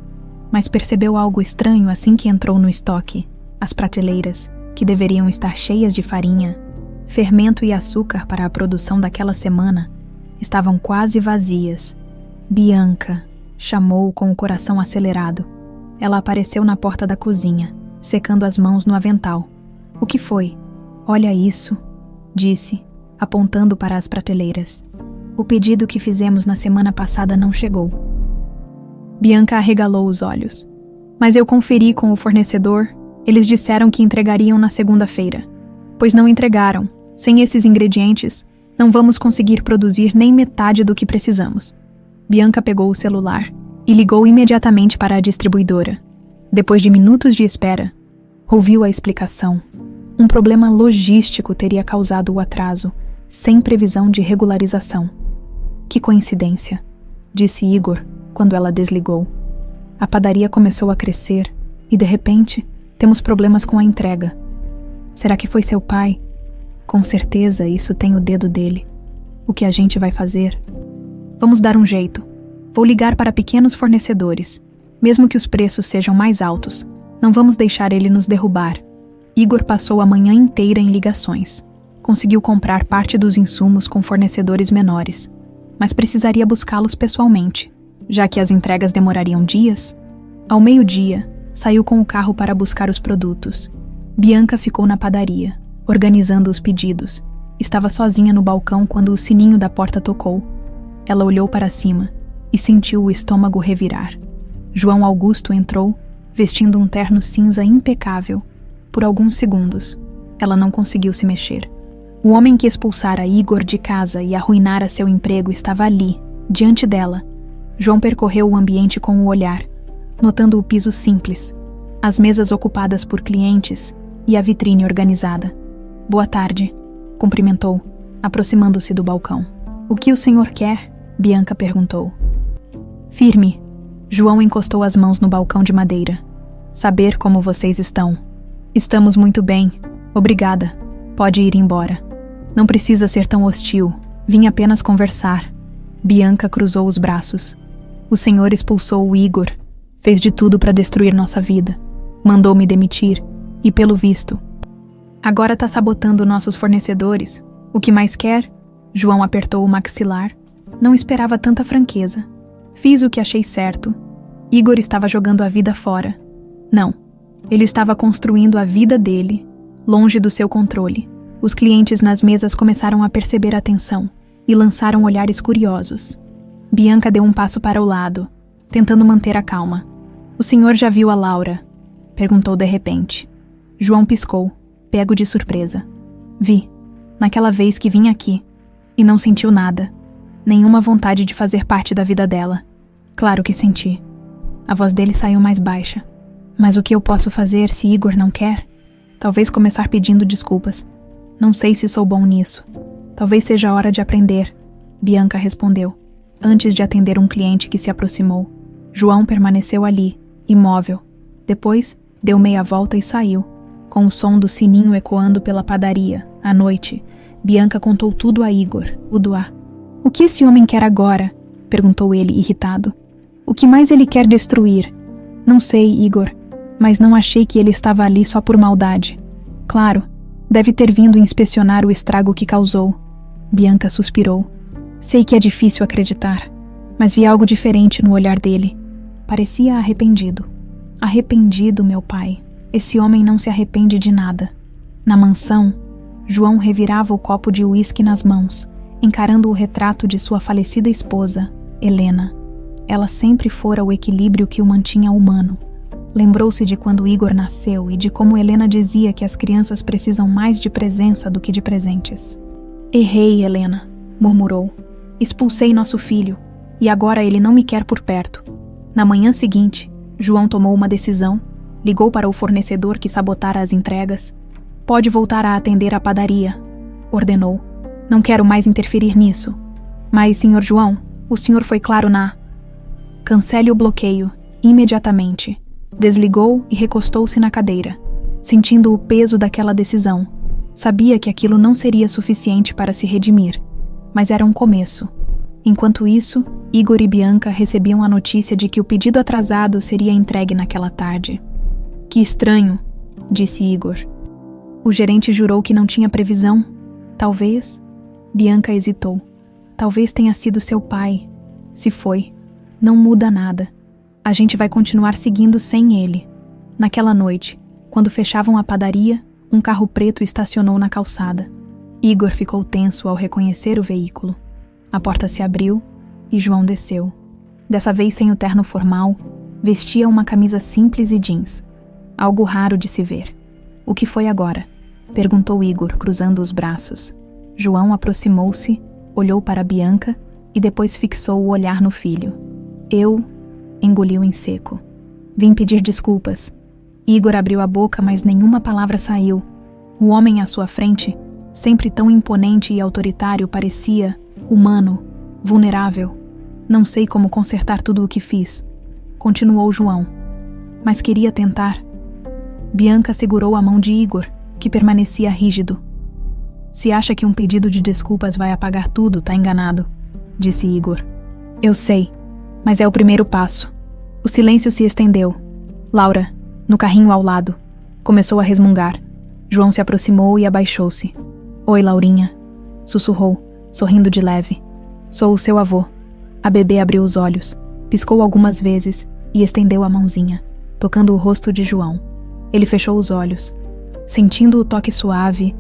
mas percebeu algo estranho assim que entrou no estoque. As prateleiras, que deveriam estar cheias de farinha, fermento e açúcar para a produção daquela semana, estavam quase vazias. Bianca, chamou com o coração acelerado. Ela apareceu na porta da cozinha, secando as mãos no avental. O que foi? Olha isso, disse, apontando para as prateleiras. O pedido que fizemos na semana passada não chegou. Bianca arregalou os olhos. Mas eu conferi com o fornecedor. Eles disseram que entregariam na segunda-feira. Pois não entregaram. Sem esses ingredientes, não vamos conseguir produzir nem metade do que precisamos. Bianca pegou o celular e ligou imediatamente para a distribuidora. Depois de minutos de espera, ouviu a explicação. Um problema logístico teria causado o atraso, sem previsão de regularização. Que coincidência, disse Igor quando ela desligou. A padaria começou a crescer e, de repente, temos problemas com a entrega. Será que foi seu pai? Com certeza isso tem o dedo dele. O que a gente vai fazer? Vamos dar um jeito. Vou ligar para pequenos fornecedores. Mesmo que os preços sejam mais altos, não vamos deixar ele nos derrubar. Igor passou a manhã inteira em ligações. Conseguiu comprar parte dos insumos com fornecedores menores, mas precisaria buscá-los pessoalmente, já que as entregas demorariam dias. Ao meio-dia, saiu com o carro para buscar os produtos. Bianca ficou na padaria, organizando os pedidos. Estava sozinha no balcão quando o sininho da porta tocou. Ela olhou para cima e sentiu o estômago revirar. João Augusto entrou, vestindo um terno cinza impecável. Por alguns segundos, ela não conseguiu se mexer. O homem que expulsara Igor de casa e arruinara seu emprego estava ali, diante dela. João percorreu o ambiente com o olhar, notando o piso simples, as mesas ocupadas por clientes e a vitrine organizada. Boa tarde, cumprimentou, aproximando-se do balcão. O que o senhor quer? Bianca perguntou. Firme. João encostou as mãos no balcão de madeira. Saber como vocês estão. Estamos muito bem. Obrigada. Pode ir embora. Não precisa ser tão hostil. Vim apenas conversar. Bianca cruzou os braços. O senhor expulsou o Igor. Fez de tudo para destruir nossa vida. Mandou me demitir. E pelo visto, agora tá sabotando nossos fornecedores. O que mais quer? João apertou o maxilar. Não esperava tanta franqueza. Fiz o que achei certo. Igor estava jogando a vida fora. Não. Ele estava construindo a vida dele, longe do seu controle. Os clientes nas mesas começaram a perceber a tensão e lançaram olhares curiosos. Bianca deu um passo para o lado, tentando manter a calma. O senhor já viu a Laura? Perguntou de repente. João piscou, pego de surpresa. Vi, naquela vez que vim aqui, e não sentiu nada. Nenhuma vontade de fazer parte da vida dela. Claro que senti. A voz dele saiu mais baixa. Mas o que eu posso fazer se Igor não quer? Talvez começar pedindo desculpas. Não sei se sou bom nisso. Talvez seja a hora de aprender. Bianca respondeu, antes de atender um cliente que se aproximou. João permaneceu ali, imóvel. Depois, deu meia volta e saiu, com o som do sininho ecoando pela padaria. À noite, Bianca contou tudo a Igor, o doar. O que esse homem quer agora? Perguntou ele, irritado. O que mais ele quer destruir? Não sei, Igor. Mas não achei que ele estava ali só por maldade. Claro, deve ter vindo inspecionar o estrago que causou. Bianca suspirou. Sei que é difícil acreditar, mas vi algo diferente no olhar dele. Parecia arrependido. Arrependido, meu pai. Esse homem não se arrepende de nada. Na mansão, João revirava o copo de uísque nas mãos, encarando o retrato de sua falecida esposa, Helena. Ela sempre fora o equilíbrio que o mantinha humano. Lembrou-se de quando Igor nasceu e de como Helena dizia que as crianças precisam mais de presença do que de presentes. Errei, Helena, murmurou. Expulsei nosso filho, e agora ele não me quer por perto. Na manhã seguinte, João tomou uma decisão, ligou para o fornecedor que sabotara as entregas. Pode voltar a atender a padaria, ordenou. Não quero mais interferir nisso. Mas, Sr. João, o senhor foi claro na... Cancele o bloqueio, imediatamente. Desligou e recostou-se na cadeira, sentindo o peso daquela decisão. Sabia que aquilo não seria suficiente para se redimir, mas era um começo. Enquanto isso, Igor e Bianca recebiam a notícia de que o pedido atrasado seria entregue naquela tarde. Que estranho, disse Igor. O gerente jurou que não tinha previsão. Talvez... Bianca hesitou. Talvez tenha sido seu pai. Se foi, não muda nada. A gente vai continuar seguindo sem ele. Naquela noite, quando fechavam a padaria, um carro preto estacionou na calçada. Igor ficou tenso ao reconhecer o veículo. A porta se abriu e João desceu. Dessa vez sem o terno formal, vestia uma camisa simples e jeans. Algo raro de se ver. O que foi agora? Perguntou Igor, cruzando os braços. João aproximou-se, olhou para Bianca e depois fixou o olhar no filho. Engoliu em seco. Vim pedir desculpas. Igor abriu a boca, mas nenhuma palavra saiu. O homem à sua frente, sempre tão imponente e autoritário, parecia humano, vulnerável. Não sei como consertar tudo o que fiz, continuou João. Mas queria tentar. Bianca segurou a mão de Igor, que permanecia rígido. Se acha que um pedido de desculpas vai apagar tudo, tá enganado, disse Igor. Eu sei, mas é o primeiro passo. O silêncio se estendeu. Laura, no carrinho ao lado, começou a resmungar. João se aproximou e abaixou-se. Oi, Laurinha, sussurrou, sorrindo de leve. Sou o seu avô. A bebê abriu os olhos, piscou algumas vezes e estendeu a mãozinha, tocando o rosto de João. Ele fechou os olhos. Sentindo o toque suave,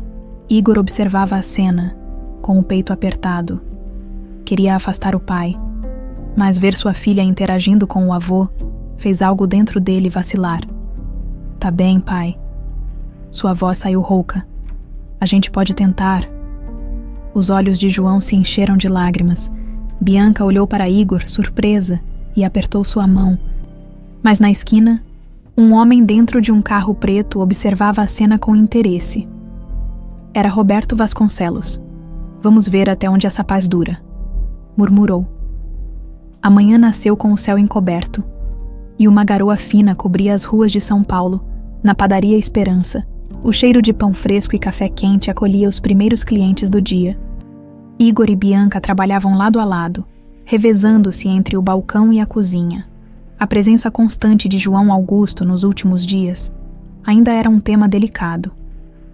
Igor observava a cena, com o peito apertado. Queria afastar o pai, mas ver sua filha interagindo com o avô fez algo dentro dele vacilar. Tá bem, pai. Sua voz saiu rouca. A gente pode tentar. Os olhos de João se encheram de lágrimas. Bianca olhou para Igor, surpresa, e apertou sua mão. Mas na esquina, um homem dentro de um carro preto observava a cena com interesse. Era Roberto Vasconcelos. Vamos ver até onde essa paz dura, murmurou. A manhã nasceu com o céu encoberto, e uma garoa fina cobria as ruas de São Paulo, na padaria Esperança. O cheiro de pão fresco e café quente acolhia os primeiros clientes do dia. Igor e Bianca trabalhavam lado a lado, revezando-se entre o balcão e a cozinha. A presença constante de João Augusto nos últimos dias ainda era um tema delicado,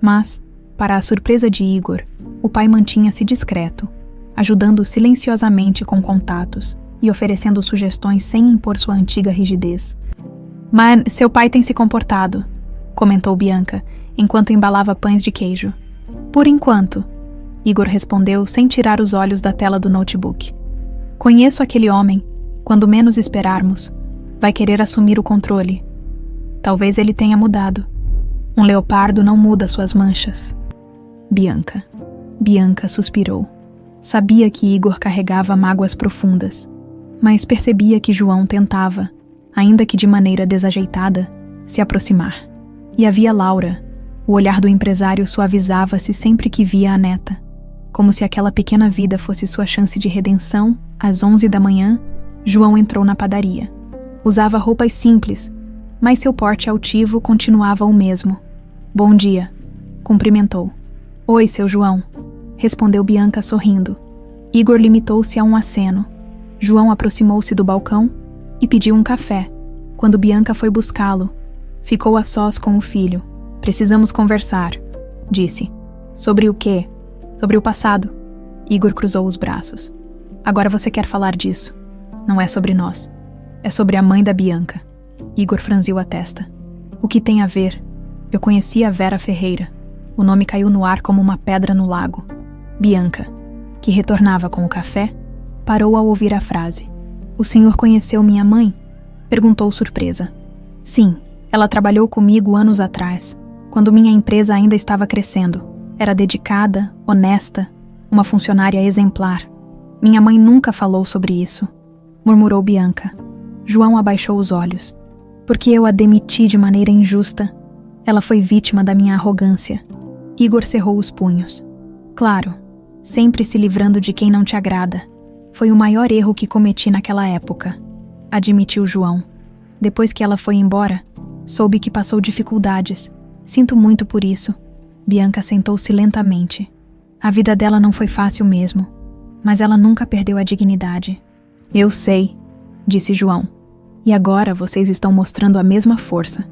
mas, para a surpresa de Igor, o pai mantinha-se discreto, ajudando silenciosamente com contatos e oferecendo sugestões sem impor sua antiga rigidez. Mas seu pai tem se comportado, comentou Bianca, enquanto embalava pães de queijo. Por enquanto, Igor respondeu sem tirar os olhos da tela do notebook. Conheço aquele homem. Quando menos esperarmos, vai querer assumir o controle. Talvez ele tenha mudado. Um leopardo não muda suas manchas. Bianca suspirou. Sabia que Igor carregava mágoas profundas, mas percebia que João tentava, ainda que de maneira desajeitada, se aproximar. E havia Laura. O olhar do empresário suavizava-se sempre que via a neta, como se aquela pequena vida fosse sua chance de redenção. Às 11 da manhã, João entrou na padaria. Usava roupas simples, mas seu porte altivo continuava o mesmo. Bom dia, cumprimentou. Oi, seu João, respondeu Bianca sorrindo. Igor limitou-se a um aceno. João aproximou-se do balcão e pediu um café, quando Bianca foi buscá-lo, Ficou a sós com o filho. Precisamos conversar, disse. Sobre o quê? Sobre o passado. Igor cruzou os braços. Agora você quer falar disso. Não é sobre nós. É sobre a mãe da Bianca. Igor franziu a testa. O que tem a ver? Eu conhecia a Vera Ferreira. O nome caiu no ar como uma pedra no lago. Bianca, que retornava com o café, parou ao ouvir a frase. O senhor conheceu minha mãe? Perguntou surpresa. Sim, ela trabalhou comigo anos atrás, quando minha empresa ainda estava crescendo. Era dedicada, honesta, uma funcionária exemplar. Minha mãe nunca falou sobre isso, murmurou Bianca. João abaixou os olhos. Porque eu a demiti de maneira injusta. Ela foi vítima da minha arrogância. Igor cerrou os punhos. Claro, sempre se livrando de quem não te agrada. Foi o maior erro que cometi naquela época, admitiu João. Depois que ela foi embora, soube que passou dificuldades. Sinto muito por isso. Bianca sentou-se lentamente. A vida dela não foi fácil mesmo, mas ela nunca perdeu a dignidade. Eu sei, disse João. E agora vocês estão mostrando a mesma força.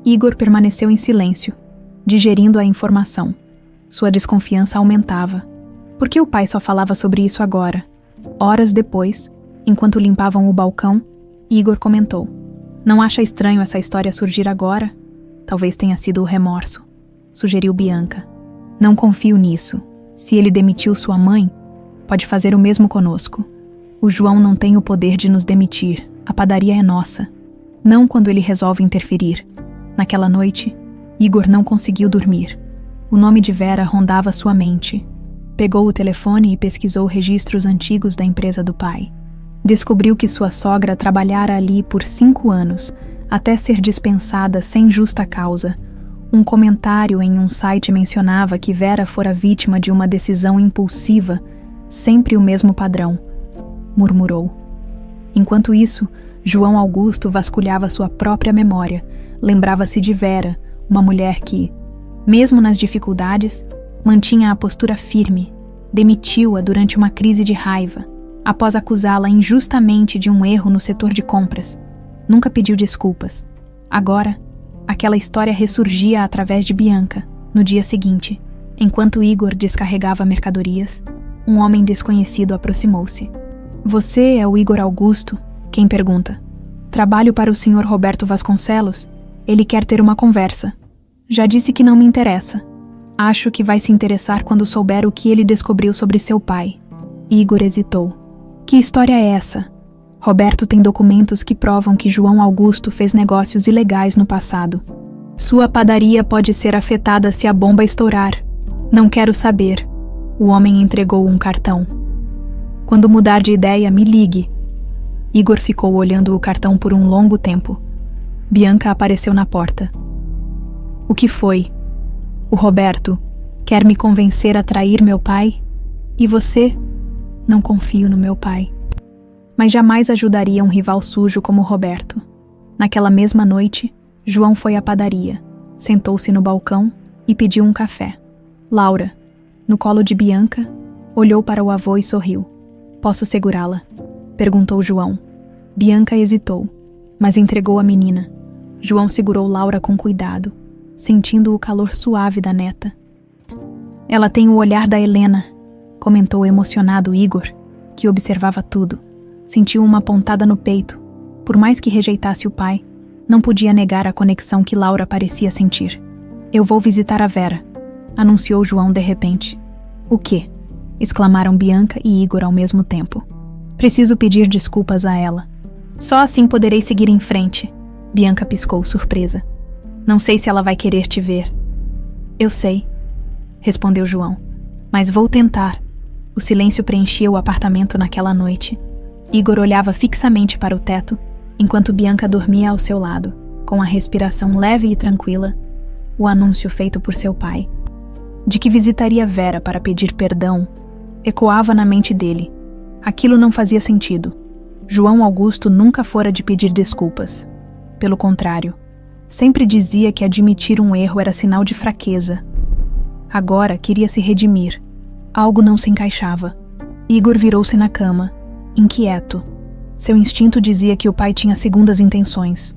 Igor permaneceu em silêncio, digerindo a informação. Sua desconfiança aumentava. Por que o pai só falava sobre isso agora? Horas depois, enquanto limpavam o balcão, Igor comentou. Não acha estranho essa história surgir agora? Talvez tenha sido o remorso, sugeriu Bianca. Não confio nisso. Se ele demitiu sua mãe, pode fazer o mesmo conosco. O João não tem o poder de nos demitir. A padaria é nossa. Não quando ele resolve interferir. Naquela noite, Igor não conseguiu dormir. O nome de Vera rondava sua mente. Pegou o telefone e pesquisou registros antigos da empresa do pai. Descobriu que sua sogra trabalhara ali por 5 anos, até ser dispensada sem justa causa. Um comentário em um site mencionava que Vera fora vítima de uma decisão impulsiva, sempre o mesmo padrão. Murmurou. Enquanto isso, João Augusto vasculhava sua própria memória. Lembrava-se de Vera, uma mulher que, mesmo nas dificuldades, mantinha a postura firme. Demitiu-a durante uma crise de raiva, após acusá-la injustamente de um erro no setor de compras. Nunca pediu desculpas. Agora, aquela história ressurgia através de Bianca. No dia seguinte, enquanto Igor descarregava mercadorias, um homem desconhecido aproximou-se. Você é o Igor Augusto? Quem pergunta. Trabalho para o Sr. Roberto Vasconcelos. Ele quer ter uma conversa. Já disse que não me interessa. Acho que vai se interessar quando souber o que ele descobriu sobre seu pai. Igor hesitou. Que história é essa? Roberto tem documentos que provam que João Augusto fez negócios ilegais no passado. Sua padaria pode ser afetada se a bomba estourar. Não quero saber. O homem entregou um cartão. Quando mudar de ideia, me ligue. Igor ficou olhando o cartão por um longo tempo. Bianca apareceu na porta. O que foi? O Roberto quer me convencer a trair meu pai? E você? Não confio no meu pai. Mas jamais ajudaria um rival sujo como Roberto. Naquela mesma noite, João foi à padaria, sentou-se no balcão e pediu um café. Laura, no colo de Bianca, olhou para o avô e sorriu. Posso segurá-la? Perguntou João. Bianca hesitou, mas entregou a menina. João segurou Laura com cuidado, sentindo o calor suave da neta. Ela tem o olhar da Helena, comentou emocionado Igor, que observava tudo. Sentiu uma pontada no peito. Por mais que rejeitasse o pai, não podia negar a conexão que Laura parecia sentir. Eu vou visitar a Vera, anunciou João de repente. O quê? Exclamaram Bianca e Igor ao mesmo tempo. Preciso pedir desculpas a ela. Só assim poderei seguir em frente. Bianca piscou, surpresa. Não sei se ela vai querer te ver. Eu sei, respondeu João. Mas vou tentar. O silêncio preenchia o apartamento naquela noite. Igor olhava fixamente para o teto, enquanto Bianca dormia ao seu lado, com a respiração leve e tranquila, o anúncio feito por seu pai. De que visitaria Vera para pedir perdão, ecoava na mente dele. Aquilo não fazia sentido. João Augusto nunca fora de pedir desculpas. Pelo contrário, sempre dizia que admitir um erro era sinal de fraqueza. Agora queria se redimir. Algo não se encaixava. Igor virou-se na cama, inquieto. Seu instinto dizia que o pai tinha segundas intenções.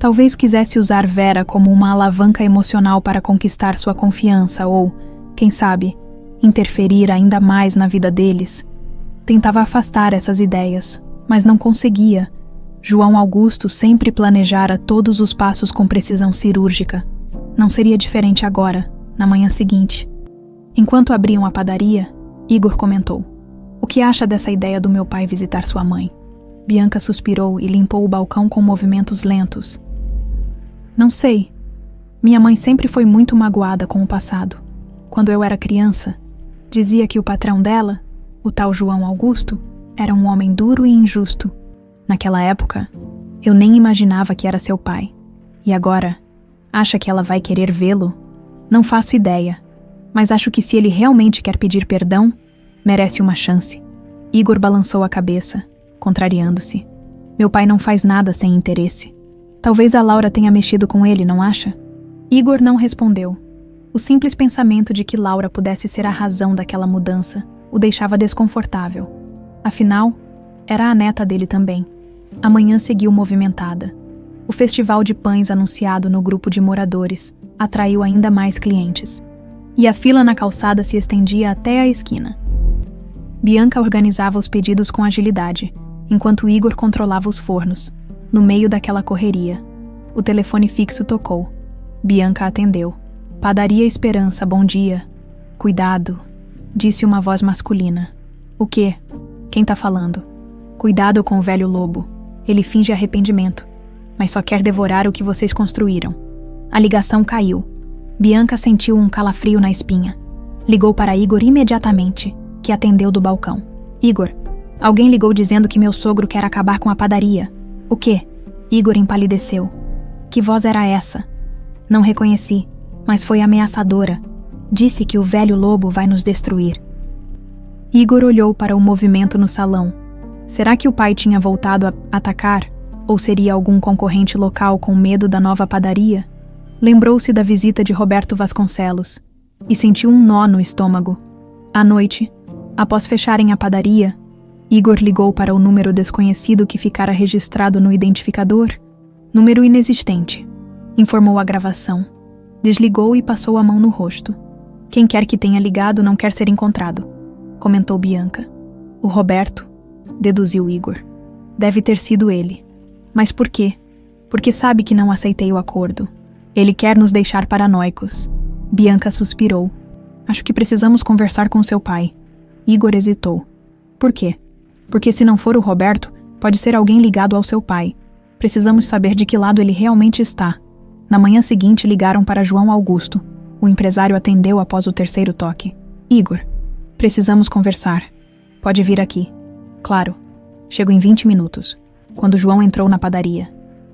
Talvez quisesse usar Vera como uma alavanca emocional para conquistar sua confiança ou, quem sabe, interferir ainda mais na vida deles. Tentava afastar essas ideias, mas não conseguia. João Augusto sempre planejara todos os passos com precisão cirúrgica. Não seria diferente agora, na manhã seguinte. Enquanto abriam a padaria, Igor comentou: "O que acha dessa ideia do meu pai visitar sua mãe?" Bianca suspirou e limpou o balcão com movimentos lentos. "Não sei. Minha mãe sempre foi muito magoada com o passado. Quando eu era criança, dizia que o patrão dela, o tal João Augusto, era um homem duro e injusto. Naquela época, eu nem imaginava que era seu pai. E agora, acha que ela vai querer vê-lo? Não faço ideia, mas acho que se ele realmente quer pedir perdão, merece uma chance." Igor balançou a cabeça, contrariando-se. "Meu pai não faz nada sem interesse. Talvez a Laura tenha mexido com ele, não acha?" Igor não respondeu. O simples pensamento de que Laura pudesse ser a razão daquela mudança o deixava desconfortável. Afinal, era a neta dele também. A manhã seguiu movimentada. O festival de pães anunciado no grupo de moradores atraiu ainda mais clientes. E a fila na calçada se estendia até a esquina. Bianca organizava os pedidos com agilidade, enquanto Igor controlava os fornos, no meio daquela correria. O telefone fixo tocou. Bianca atendeu. "Padaria Esperança, bom dia." "Cuidado", disse uma voz masculina. "O quê? Quem tá falando?" "Cuidado com o velho lobo. Ele finge arrependimento, mas só quer devorar o que vocês construíram." A ligação caiu. Bianca sentiu um calafrio na espinha. Ligou para Igor imediatamente, que atendeu do balcão. "Igor, alguém ligou dizendo que meu sogro quer acabar com a padaria." "O quê?" Igor empalideceu. "Que voz era essa?" "Não reconheci, mas foi ameaçadora. Disse que o velho lobo vai nos destruir." Igor olhou para o movimento no salão. Será que o pai tinha voltado a atacar? Ou seria algum concorrente local com medo da nova padaria? Lembrou-se da visita de Roberto Vasconcelos e sentiu um nó no estômago. À noite, após fecharem a padaria, Igor ligou para o número desconhecido que ficara registrado no identificador. "Número inexistente", informou a gravação. Desligou e passou a mão no rosto. "Quem quer que tenha ligado não quer ser encontrado", comentou Bianca. "O Roberto", deduziu Igor. "Deve ter sido ele. Mas por quê? Porque sabe que não aceitei o acordo. Ele quer nos deixar paranoicos." Bianca suspirou. "Acho que precisamos conversar com seu pai." Igor hesitou. "Por quê?" "Porque se não for o Roberto, pode ser alguém ligado ao seu pai. Precisamos saber de que lado ele realmente está." Na manhã seguinte ligaram para João Augusto. O empresário atendeu após o terceiro toque. "Igor, precisamos conversar. Pode vir aqui." "Claro. Chego em 20 minutos." Quando João entrou na padaria,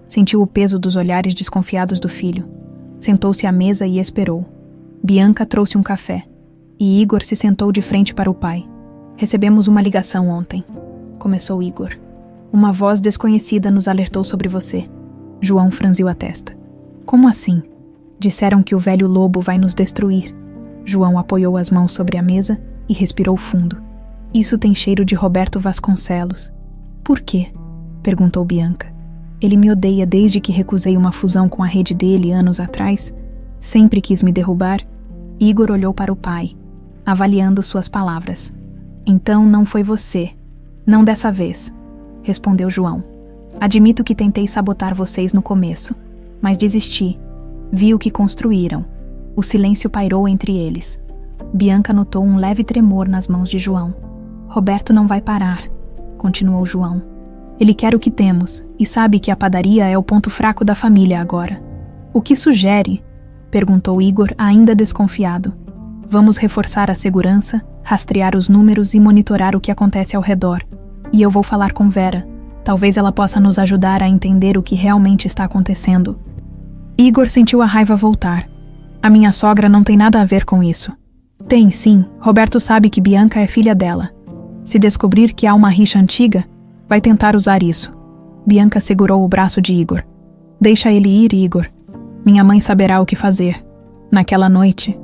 sentiu o peso dos olhares desconfiados do filho. Sentou-se à mesa e esperou. Bianca trouxe um café, e Igor se sentou de frente para o pai. "Recebemos uma ligação ontem", começou Igor. "Uma voz desconhecida nos alertou sobre você." João franziu a testa. "Como assim?" "Disseram que o velho lobo vai nos destruir." João apoiou as mãos sobre a mesa e respirou fundo. "Isso tem cheiro de Roberto Vasconcelos." "Por quê?" perguntou Bianca. "Ele me odeia desde que recusei uma fusão com a rede dele anos atrás. Sempre quis me derrubar." Igor olhou para o pai, avaliando suas palavras. "Então não foi você. Não dessa vez", respondeu João. "Admito que tentei sabotar vocês no começo, mas desisti. Vi o que construíram." O silêncio pairou entre eles. Bianca notou um leve tremor nas mãos de João. "Roberto não vai parar", continuou João. "Ele quer o que temos e sabe que a padaria é o ponto fraco da família agora." "O que sugere?" perguntou Igor, ainda desconfiado. "Vamos reforçar a segurança, rastrear os números e monitorar o que acontece ao redor. E eu vou falar com Vera. Talvez ela possa nos ajudar a entender o que realmente está acontecendo." Igor sentiu a raiva voltar. "A minha sogra não tem nada a ver com isso." "Tem, sim. Roberto sabe que Bianca é filha dela. Se descobrir que há uma rixa antiga, vai tentar usar isso." Bianca segurou o braço de Igor. "Deixa ele ir, Igor. Minha mãe saberá o que fazer." Naquela noite,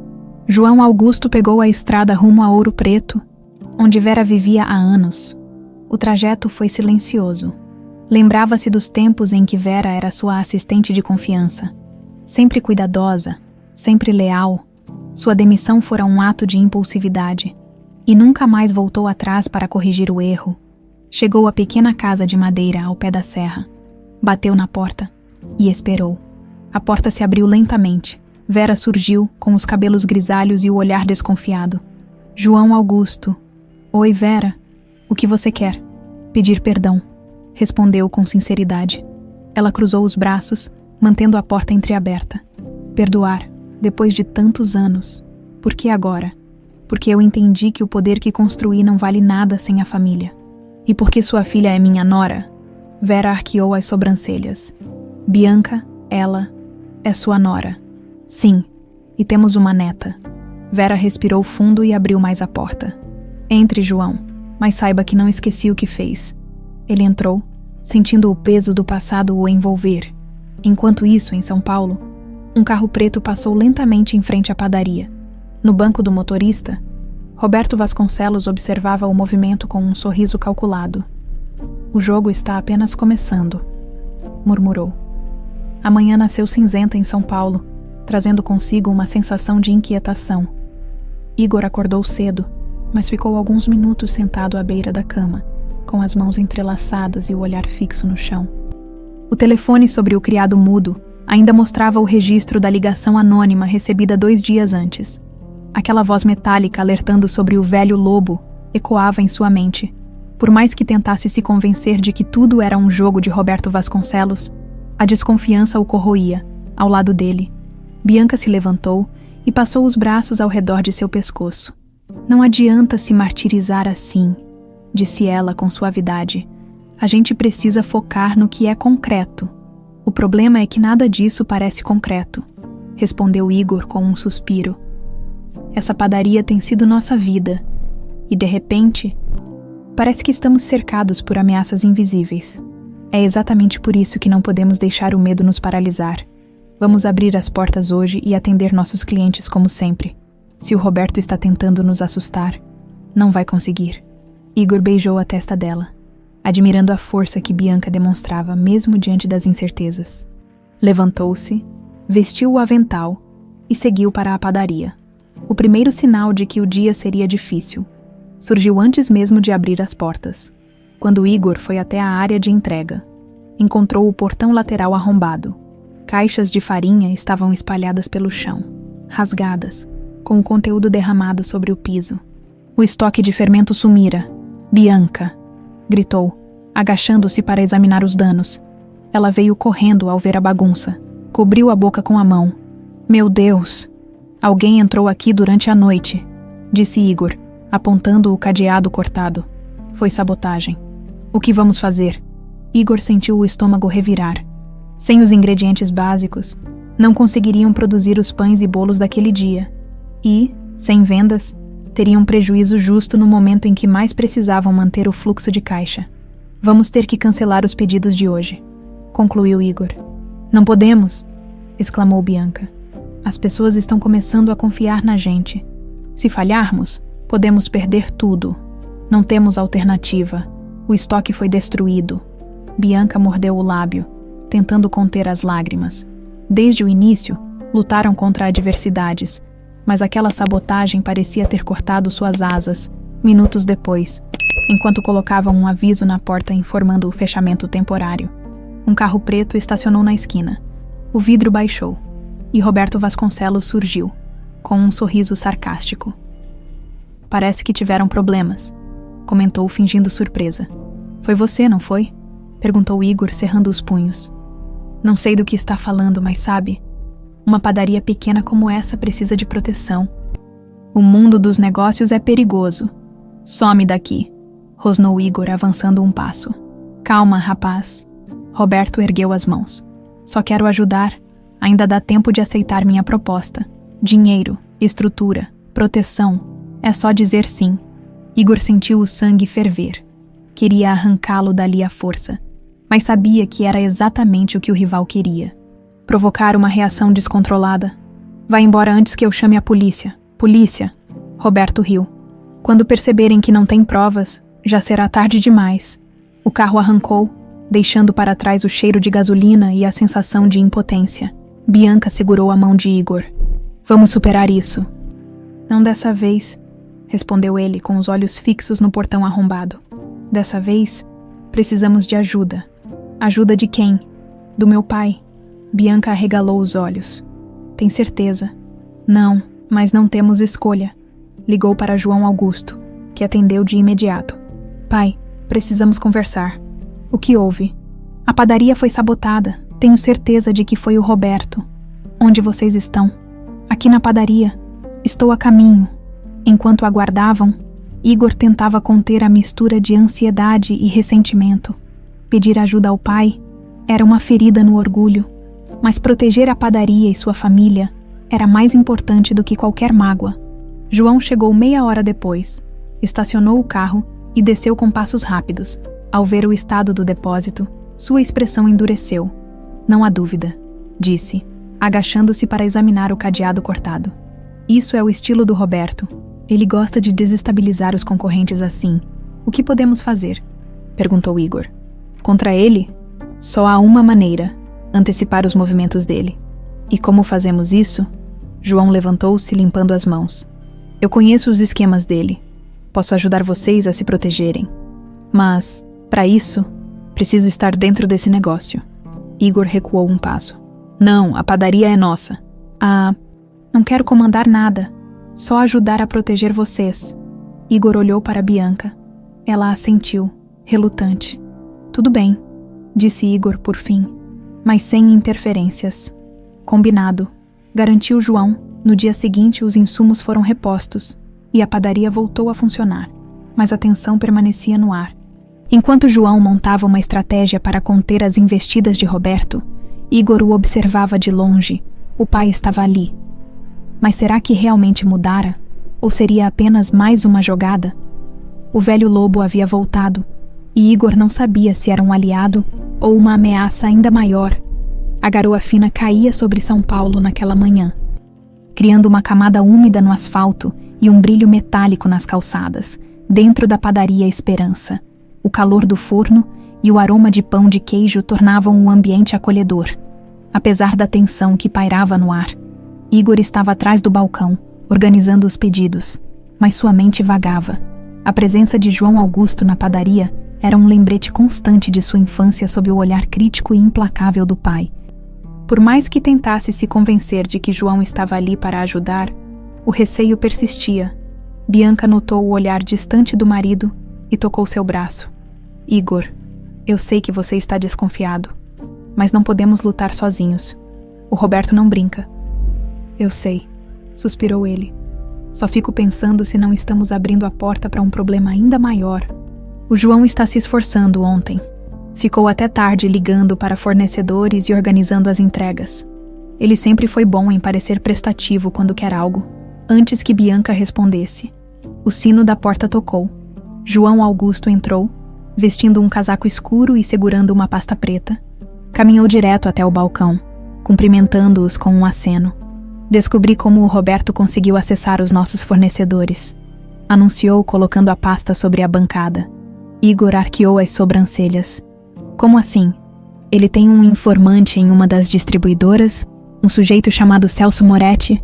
João Augusto pegou a estrada rumo a Ouro Preto, onde Vera vivia há anos. O trajeto foi silencioso. Lembrava-se dos tempos em que Vera era sua assistente de confiança. Sempre cuidadosa, sempre leal. Sua demissão fora um ato de impulsividade. E nunca mais voltou atrás para corrigir o erro. Chegou à pequena casa de madeira ao pé da serra. Bateu na porta e esperou. A porta se abriu lentamente. Vera surgiu, com os cabelos grisalhos e o olhar desconfiado. João Augusto. Oi, Vera. O que você quer? Pedir perdão. Respondeu com sinceridade. Ela cruzou os braços, mantendo a porta entreaberta. Perdoar, depois de tantos anos. Por que agora? Porque eu entendi que o poder que construí não vale nada sem a família. E porque sua filha é minha nora? Vera arqueou as sobrancelhas. Bianca, ela, é sua nora. Sim, e temos uma neta. Vera respirou fundo e abriu mais a porta. Entre, João, mas saiba que não esqueci o que fez. Ele entrou, sentindo o peso do passado o envolver. Enquanto isso, em São Paulo, um carro preto passou lentamente em frente à padaria. No banco do motorista, Roberto Vasconcelos observava o movimento com um sorriso calculado. O jogo está apenas começando, murmurou. A manhã nasceu cinzenta em São Paulo, trazendo consigo uma sensação de inquietação. Igor acordou cedo, mas ficou alguns minutos sentado à beira da cama, com as mãos entrelaçadas e o olhar fixo no chão. O telefone sobre o criado mudo ainda mostrava o registro da ligação anônima recebida 2 dias antes. Aquela voz metálica alertando sobre o velho lobo ecoava em sua mente. Por mais que tentasse se convencer de que tudo era um jogo de Roberto Vasconcelos, a desconfiança o corroía, ao lado dele. Bianca se levantou e passou os braços ao redor de seu pescoço. Não adianta se martirizar assim, disse ela com suavidade. A gente precisa focar no que é concreto. O problema é que nada disso parece concreto, respondeu Igor com um suspiro. Essa padaria tem sido nossa vida, e de repente, parece que estamos cercados por ameaças invisíveis. É exatamente por isso que não podemos deixar o medo nos paralisar. Vamos abrir as portas hoje e atender nossos clientes como sempre. Se o Roberto está tentando nos assustar, não vai conseguir. Igor beijou a testa dela, admirando a força que Bianca demonstrava mesmo diante das incertezas. Levantou-se, vestiu o avental e seguiu para a padaria. O primeiro sinal de que o dia seria difícil surgiu antes mesmo de abrir as portas. Quando Igor foi até a área de entrega, encontrou o portão lateral arrombado. Caixas de farinha estavam espalhadas pelo chão, rasgadas, com o conteúdo derramado sobre o piso. O estoque de fermento sumira. Bianca! Gritou, agachando-se para examinar os danos. Ela veio correndo ao ver a bagunça. Cobriu a boca com a mão. Meu Deus! Alguém entrou aqui durante a noite, disse Igor, apontando o cadeado cortado. Foi sabotagem. O que vamos fazer? Igor sentiu o estômago revirar. Sem os ingredientes básicos, não conseguiriam produzir os pães e bolos daquele dia. E, sem vendas, teriam prejuízo justo no momento em que mais precisavam manter o fluxo de caixa. Vamos ter que cancelar os pedidos de hoje, concluiu Igor. Não podemos, exclamou Bianca. As pessoas estão começando a confiar na gente. Se falharmos, podemos perder tudo. Não temos alternativa. O estoque foi destruído. Bianca mordeu o lábio, tentando conter as lágrimas. Desde o início, lutaram contra adversidades, mas aquela sabotagem parecia ter cortado suas asas, minutos depois, enquanto colocavam um aviso na porta informando o fechamento temporário. Um carro preto estacionou na esquina. O vidro baixou, e Roberto Vasconcelos surgiu, com um sorriso sarcástico. Parece que tiveram problemas, comentou fingindo surpresa. Foi você, não foi? Perguntou Igor, cerrando os punhos. Não sei do que está falando, mas sabe, uma padaria pequena como essa precisa de proteção. O mundo dos negócios é perigoso. Some daqui, rosnou Igor, avançando um passo. Calma, rapaz. Roberto ergueu as mãos. Só quero ajudar. Ainda dá tempo de aceitar minha proposta. Dinheiro, estrutura, proteção. É só dizer sim. Igor sentiu o sangue ferver. Queria arrancá-lo dali à força, mas sabia que era exatamente o que o rival queria. Provocar uma reação descontrolada. Vai embora antes que eu chame a polícia. Polícia! Roberto riu. Quando perceberem que não tem provas, já será tarde demais. O carro arrancou deixando para trás o cheiro de gasolina e a sensação de impotência. Bianca segurou a mão de Igor. Vamos superar isso. Não dessa vez, respondeu ele com os olhos fixos no portão arrombado. Dessa vez, precisamos de ajuda. Ajuda de quem? Do meu pai. Bianca arregalou os olhos. Tem certeza? Não, mas não temos escolha. Ligou para João Augusto, que atendeu de imediato. Pai, precisamos conversar. O que houve? A padaria foi sabotada. Tenho certeza de que foi o Roberto. Onde vocês estão? Aqui na padaria. Estou a caminho. Enquanto aguardavam, Igor tentava conter a mistura de ansiedade e ressentimento. Pedir ajuda ao pai era uma ferida no orgulho, mas proteger a padaria e sua família era mais importante do que qualquer mágoa. João chegou meia hora depois, estacionou o carro e desceu com passos rápidos. Ao ver o estado do depósito, sua expressão endureceu. Não há dúvida, disse, agachando-se para examinar o cadeado cortado. Isso é o estilo do Roberto. Ele gosta de desestabilizar os concorrentes assim. O que podemos fazer? Perguntou Igor. Contra ele, só há uma maneira: antecipar os movimentos dele. E como fazemos isso? João levantou-se, limpando as mãos. Eu conheço os esquemas dele. Posso ajudar vocês a se protegerem. Mas, para isso, preciso estar dentro desse negócio. Igor recuou um passo. Não, a padaria é nossa. Não quero comandar nada. Só ajudar a proteger vocês. Igor olhou para Bianca. Ela assentiu, relutante. Tudo bem, disse Igor por fim, mas sem interferências. Combinado, garantiu João. No dia seguinte, os insumos foram repostos e a padaria voltou a funcionar, mas a tensão permanecia no ar. Enquanto João montava uma estratégia para conter as investidas de Roberto, Igor o observava de longe. O pai estava ali. Mas será que realmente mudara? Ou seria apenas mais uma jogada? O velho lobo havia voltado, e Igor não sabia se era um aliado ou uma ameaça ainda maior. A garoa fina caía sobre São Paulo naquela manhã, criando uma camada úmida no asfalto e um brilho metálico nas calçadas, dentro da padaria Esperança. O calor do forno e o aroma de pão de queijo tornavam o ambiente acolhedor. Apesar da tensão que pairava no ar, Igor estava atrás do balcão, organizando os pedidos, mas sua mente vagava. A presença de João Augusto na padaria era um lembrete constante de sua infância sob o olhar crítico e implacável do pai. Por mais que tentasse se convencer de que João estava ali para ajudar, o receio persistia. Bianca notou o olhar distante do marido e tocou seu braço. Igor, eu sei que você está desconfiado, mas não podemos lutar sozinhos. O Roberto não brinca. Eu sei, suspirou ele. Só fico pensando se não estamos abrindo a porta para um problema ainda maior. O João está se esforçando ontem. Ficou até tarde ligando para fornecedores e organizando as entregas. Ele sempre foi bom em parecer prestativo quando quer algo. Antes que Bianca respondesse, o sino da porta tocou. João Augusto entrou, vestindo um casaco escuro e segurando uma pasta preta. Caminhou direto até o balcão, cumprimentando-os com um aceno. Descobri como o Roberto conseguiu acessar os nossos fornecedores, anunciou colocando a pasta sobre a bancada. Igor arqueou as sobrancelhas. Como assim? Ele tem um informante em uma das distribuidoras? Um sujeito chamado Celso Moretti?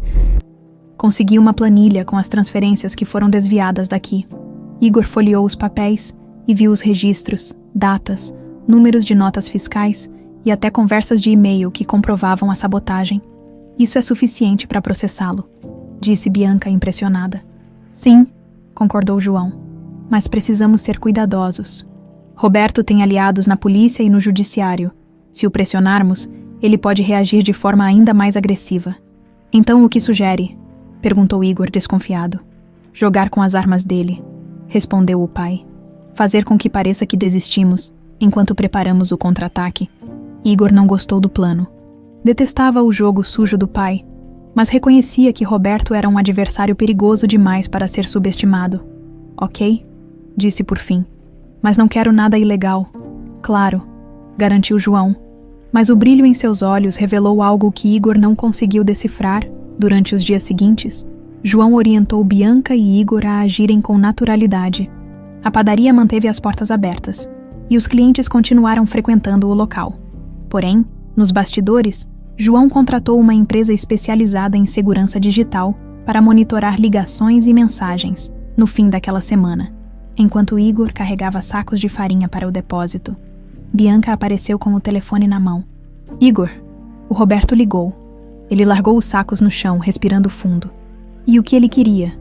Consegui uma planilha com as transferências que foram desviadas daqui. Igor folheou os papéis e viu os registros, datas, números de notas fiscais e até conversas de e-mail que comprovavam a sabotagem. Isso é suficiente para processá-lo, disse Bianca impressionada. Sim, concordou João, mas precisamos ser cuidadosos. Roberto tem aliados na polícia e no judiciário. Se o pressionarmos, ele pode reagir de forma ainda mais agressiva. Então o que sugere? Perguntou Igor desconfiado. Jogar com as armas dele, respondeu o pai. Fazer com que pareça que desistimos, enquanto preparamos o contra-ataque. Igor não gostou do plano. Detestava o jogo sujo do pai, mas reconhecia que Roberto era um adversário perigoso demais para ser subestimado. Ok, disse por fim, mas não quero nada ilegal. Claro, garantiu João, mas o brilho em seus olhos revelou algo que Igor não conseguiu decifrar. Durante os dias seguintes, João orientou Bianca e Igor a agirem com naturalidade. A padaria manteve as portas abertas, e os clientes continuaram frequentando o local. Porém, nos bastidores, João contratou uma empresa especializada em segurança digital para monitorar ligações e mensagens no fim daquela semana, enquanto Igor carregava sacos de farinha para o depósito. Bianca apareceu com o telefone na mão. Igor, o Roberto ligou. Ele largou os sacos no chão, respirando fundo. E o que ele queria?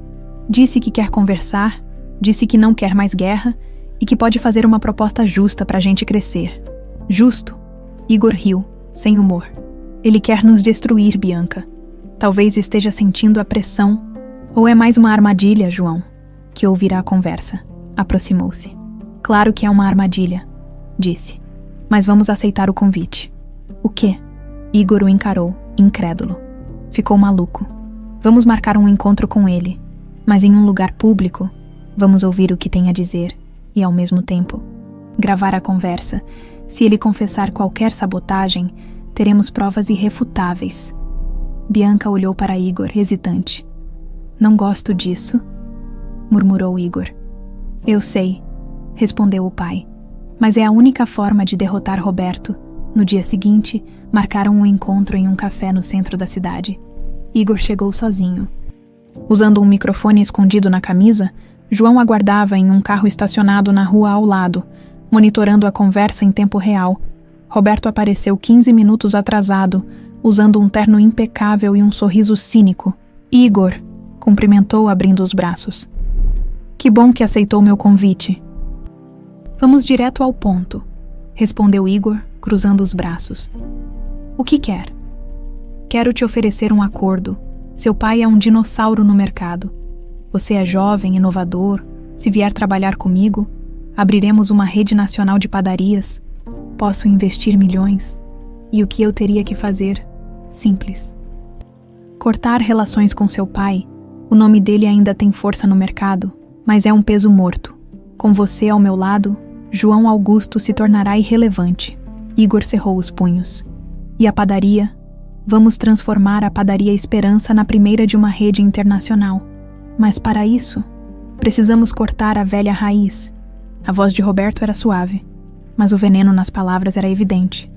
Disse que quer conversar, disse que não quer mais guerra e que pode fazer uma proposta justa para a gente crescer. Justo? Igor riu, sem humor. Ele quer nos destruir, Bianca. Talvez esteja sentindo a pressão. Ou é mais uma armadilha, João? Que ouvirá a conversa. Aproximou-se. Claro que é uma armadilha, disse. Mas vamos aceitar o convite. O quê? Igor o encarou, incrédulo. Ficou maluco. Vamos marcar um encontro com ele, mas em um lugar público. Vamos ouvir o que tem a dizer e, ao mesmo tempo, gravar a conversa. Se ele confessar qualquer sabotagem, teremos provas irrefutáveis. Bianca olhou para Igor, hesitante. Não gosto disso, murmurou Igor. Eu sei, respondeu o pai. Mas é a única forma de derrotar Roberto. No dia seguinte, marcaram um encontro em um café no centro da cidade. Igor chegou sozinho. Usando um microfone escondido na camisa, João aguardava em um carro estacionado na rua ao lado, monitorando a conversa em tempo real. Roberto apareceu 15 minutos atrasado, usando um terno impecável e um sorriso cínico. Igor, cumprimentou abrindo os braços. Que bom que aceitou meu convite. Vamos direto ao ponto, respondeu Igor, cruzando os braços. O que quer? Quero te oferecer um acordo. Seu pai é um dinossauro no mercado. Você é jovem, inovador. Se vier trabalhar comigo, abriremos uma rede nacional de padarias. Posso investir milhões. E o que eu teria que fazer? Simples. Cortar relações com seu pai. O nome dele ainda tem força no mercado, mas é um peso morto. Com você ao meu lado, João Augusto se tornará irrelevante. Igor cerrou os punhos. E a padaria? Vamos transformar a Padaria Esperança na primeira de uma rede internacional. Mas para isso, precisamos cortar a velha raiz. A voz de Roberto era suave, mas o veneno nas palavras era evidente.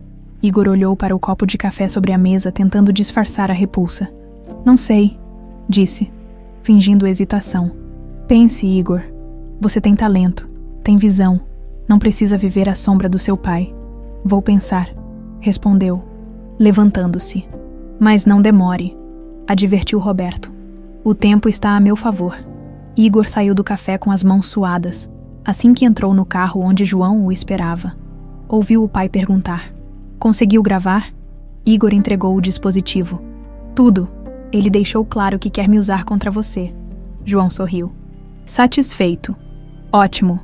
Igor olhou para o copo de café sobre a mesa, tentando disfarçar a repulsa. Não sei, disse, fingindo hesitação. Pense, Igor. Você tem talento, tem visão. Não precisa viver à sombra do seu pai. Vou pensar, respondeu, levantando-se. Mas não demore, advertiu Roberto. O tempo está a meu favor. Igor saiu do café com as mãos suadas, assim que entrou no carro onde João o esperava. Ouviu o pai perguntar. Conseguiu gravar? Igor entregou o dispositivo. Tudo. Ele deixou claro que quer me usar contra você. João sorriu. Satisfeito. Ótimo.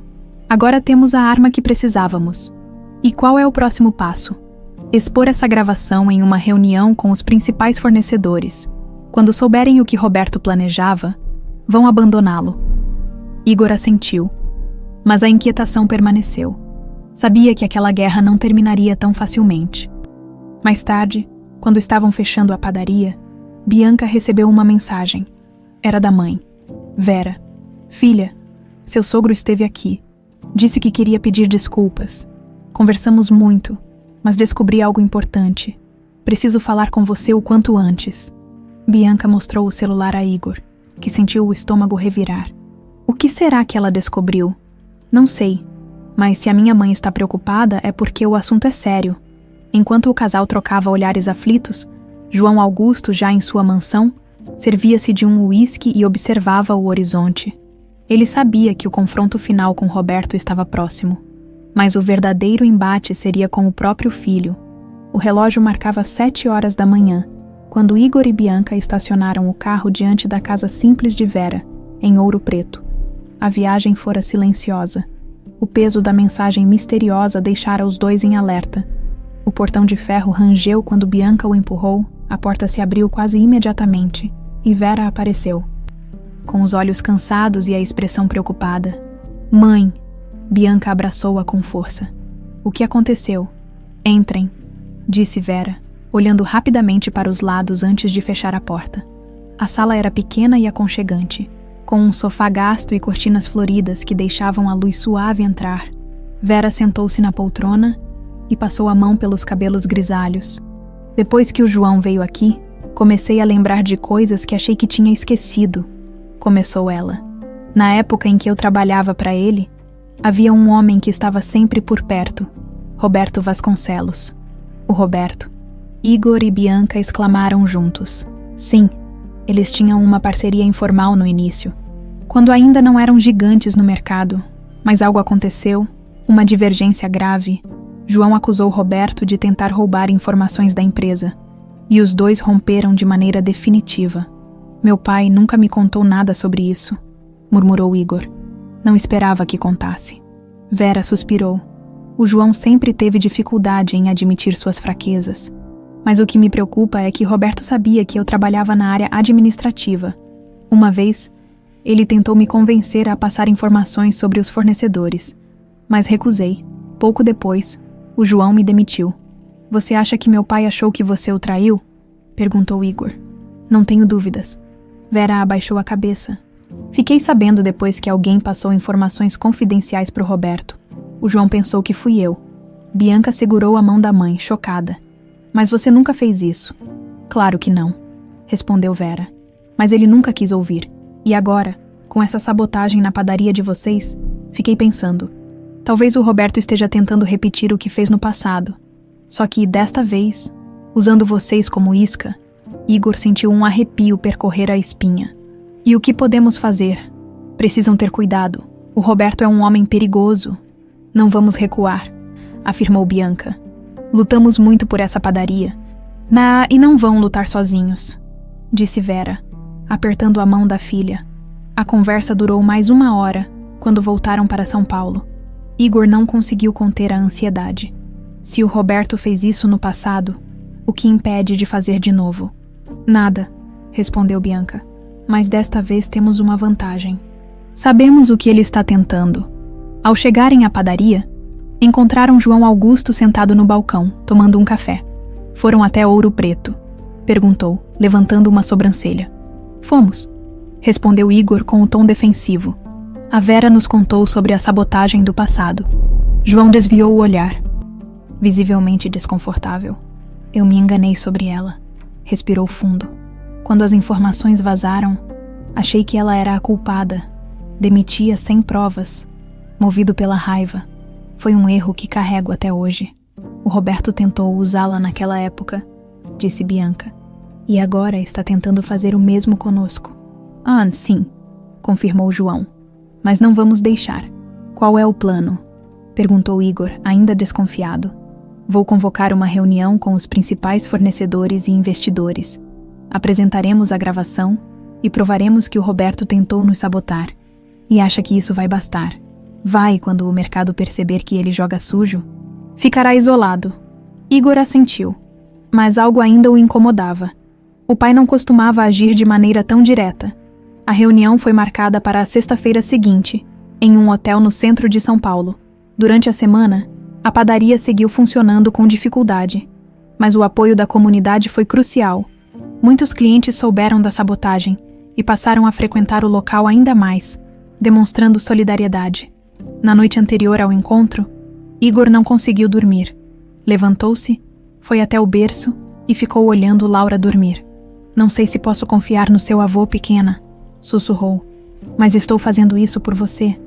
Agora temos a arma que precisávamos. E qual é o próximo passo? Expor essa gravação em uma reunião com os principais fornecedores. Quando souberem o que Roberto planejava, vão abandoná-lo. Igor assentiu. Mas a inquietação permaneceu. Sabia que aquela guerra não terminaria tão facilmente. Mais tarde, quando estavam fechando a padaria, Bianca recebeu uma mensagem. Era da mãe. Vera. Filha, seu sogro esteve aqui. Disse que queria pedir desculpas. Conversamos muito, mas descobri algo importante. Preciso falar com você o quanto antes. Bianca mostrou o celular a Igor, que sentiu o estômago revirar. O que será que ela descobriu? Não sei, mas se a minha mãe está preocupada é porque o assunto é sério. Enquanto o casal trocava olhares aflitos, João Augusto, já em sua mansão, servia-se de um uísque e observava o horizonte. Ele sabia que o confronto final com Roberto estava próximo, mas o verdadeiro embate seria com o próprio filho. O relógio marcava 7 horas da manhã, quando Igor e Bianca estacionaram o carro diante da casa simples de Vera, em Ouro Preto. A viagem fora silenciosa. O peso da mensagem misteriosa deixara os dois em alerta. O portão de ferro rangeu quando Bianca o empurrou, a porta se abriu quase imediatamente, e Vera apareceu, com os olhos cansados e a expressão preocupada. Mãe! Bianca abraçou-a com força. O que aconteceu? Entrem, disse Vera, olhando rapidamente para os lados antes de fechar a porta. A sala era pequena e aconchegante, com um sofá gasto e cortinas floridas que deixavam a luz suave entrar. Vera sentou-se na poltrona e passou a mão pelos cabelos grisalhos. Depois que o João veio aqui, comecei a lembrar de coisas que achei que tinha esquecido, começou ela. Na época em que eu trabalhava para ele, havia um homem que estava sempre por perto, Roberto Vasconcelos. O Roberto. Igor e Bianca exclamaram juntos. Sim, eles tinham uma parceria informal no início, quando ainda não eram gigantes no mercado, mas algo aconteceu, uma divergência grave. João acusou Roberto de tentar roubar informações da empresa, e os dois romperam de maneira definitiva. Meu pai nunca me contou nada sobre isso, murmurou Igor. Não esperava que contasse. Vera suspirou. O João sempre teve dificuldade em admitir suas fraquezas. Mas o que me preocupa é que Roberto sabia que eu trabalhava na área administrativa. Uma vez, ele tentou me convencer a passar informações sobre os fornecedores, mas recusei. Pouco depois, o João me demitiu. Você acha que meu pai achou que você o traiu? Perguntou Igor. Não tenho dúvidas. Vera abaixou a cabeça. Fiquei sabendo depois que alguém passou informações confidenciais para o Roberto. O João pensou que fui eu. Bianca segurou a mão da mãe, chocada. Mas você nunca fez isso. Claro que não, respondeu Vera. Mas ele nunca quis ouvir. E agora, com essa sabotagem na padaria de vocês, fiquei pensando. Talvez o Roberto esteja tentando repetir o que fez no passado. Só que, desta vez, usando vocês como isca, Igor sentiu um arrepio percorrer a espinha. E o que podemos fazer? Precisam ter cuidado. O Roberto é um homem perigoso. Não vamos recuar, afirmou Bianca. Lutamos muito por essa padaria. E não vão lutar sozinhos, disse Vera, apertando a mão da filha. A conversa durou mais 1 hora, quando voltaram para São Paulo. Igor não conseguiu conter a ansiedade. Se o Roberto fez isso no passado, o que impede de fazer de novo? Nada, respondeu Bianca. Mas desta vez temos uma vantagem. Sabemos o que ele está tentando. Ao chegarem à padaria, encontraram João Augusto sentado no balcão, tomando um café. Foram até Ouro Preto? Perguntou, levantando uma sobrancelha. Fomos, respondeu Igor com um tom defensivo. A Vera nos contou sobre a sabotagem do passado. João desviou o olhar, visivelmente desconfortável. Eu me enganei sobre ela. Respirou fundo. Quando as informações vazaram, achei que ela era a culpada. Demitia sem provas, movido pela raiva. Foi um erro que carrego até hoje. O Roberto tentou usá-la naquela época, disse Bianca. E agora está tentando fazer o mesmo conosco. Sim, confirmou João. Mas não vamos deixar. Qual é o plano? Perguntou Igor, ainda desconfiado. Vou convocar uma reunião com os principais fornecedores e investidores. Apresentaremos a gravação e provaremos que o Roberto tentou nos sabotar. E acha que isso vai bastar. Vai quando o mercado perceber que ele joga sujo. Ficará isolado. Igor assentiu. Mas algo ainda o incomodava. O pai não costumava agir de maneira tão direta. A reunião foi marcada para a sexta-feira seguinte, em um hotel no centro de São Paulo. Durante a semana, a padaria seguiu funcionando com dificuldade, mas o apoio da comunidade foi crucial. Muitos clientes souberam da sabotagem e passaram a frequentar o local ainda mais, demonstrando solidariedade. Na noite anterior ao encontro, Igor não conseguiu dormir. Levantou-se, foi até o berço e ficou olhando Laura dormir. Não sei se posso confiar no seu avô, pequena, sussurrou. Mas estou fazendo isso por você.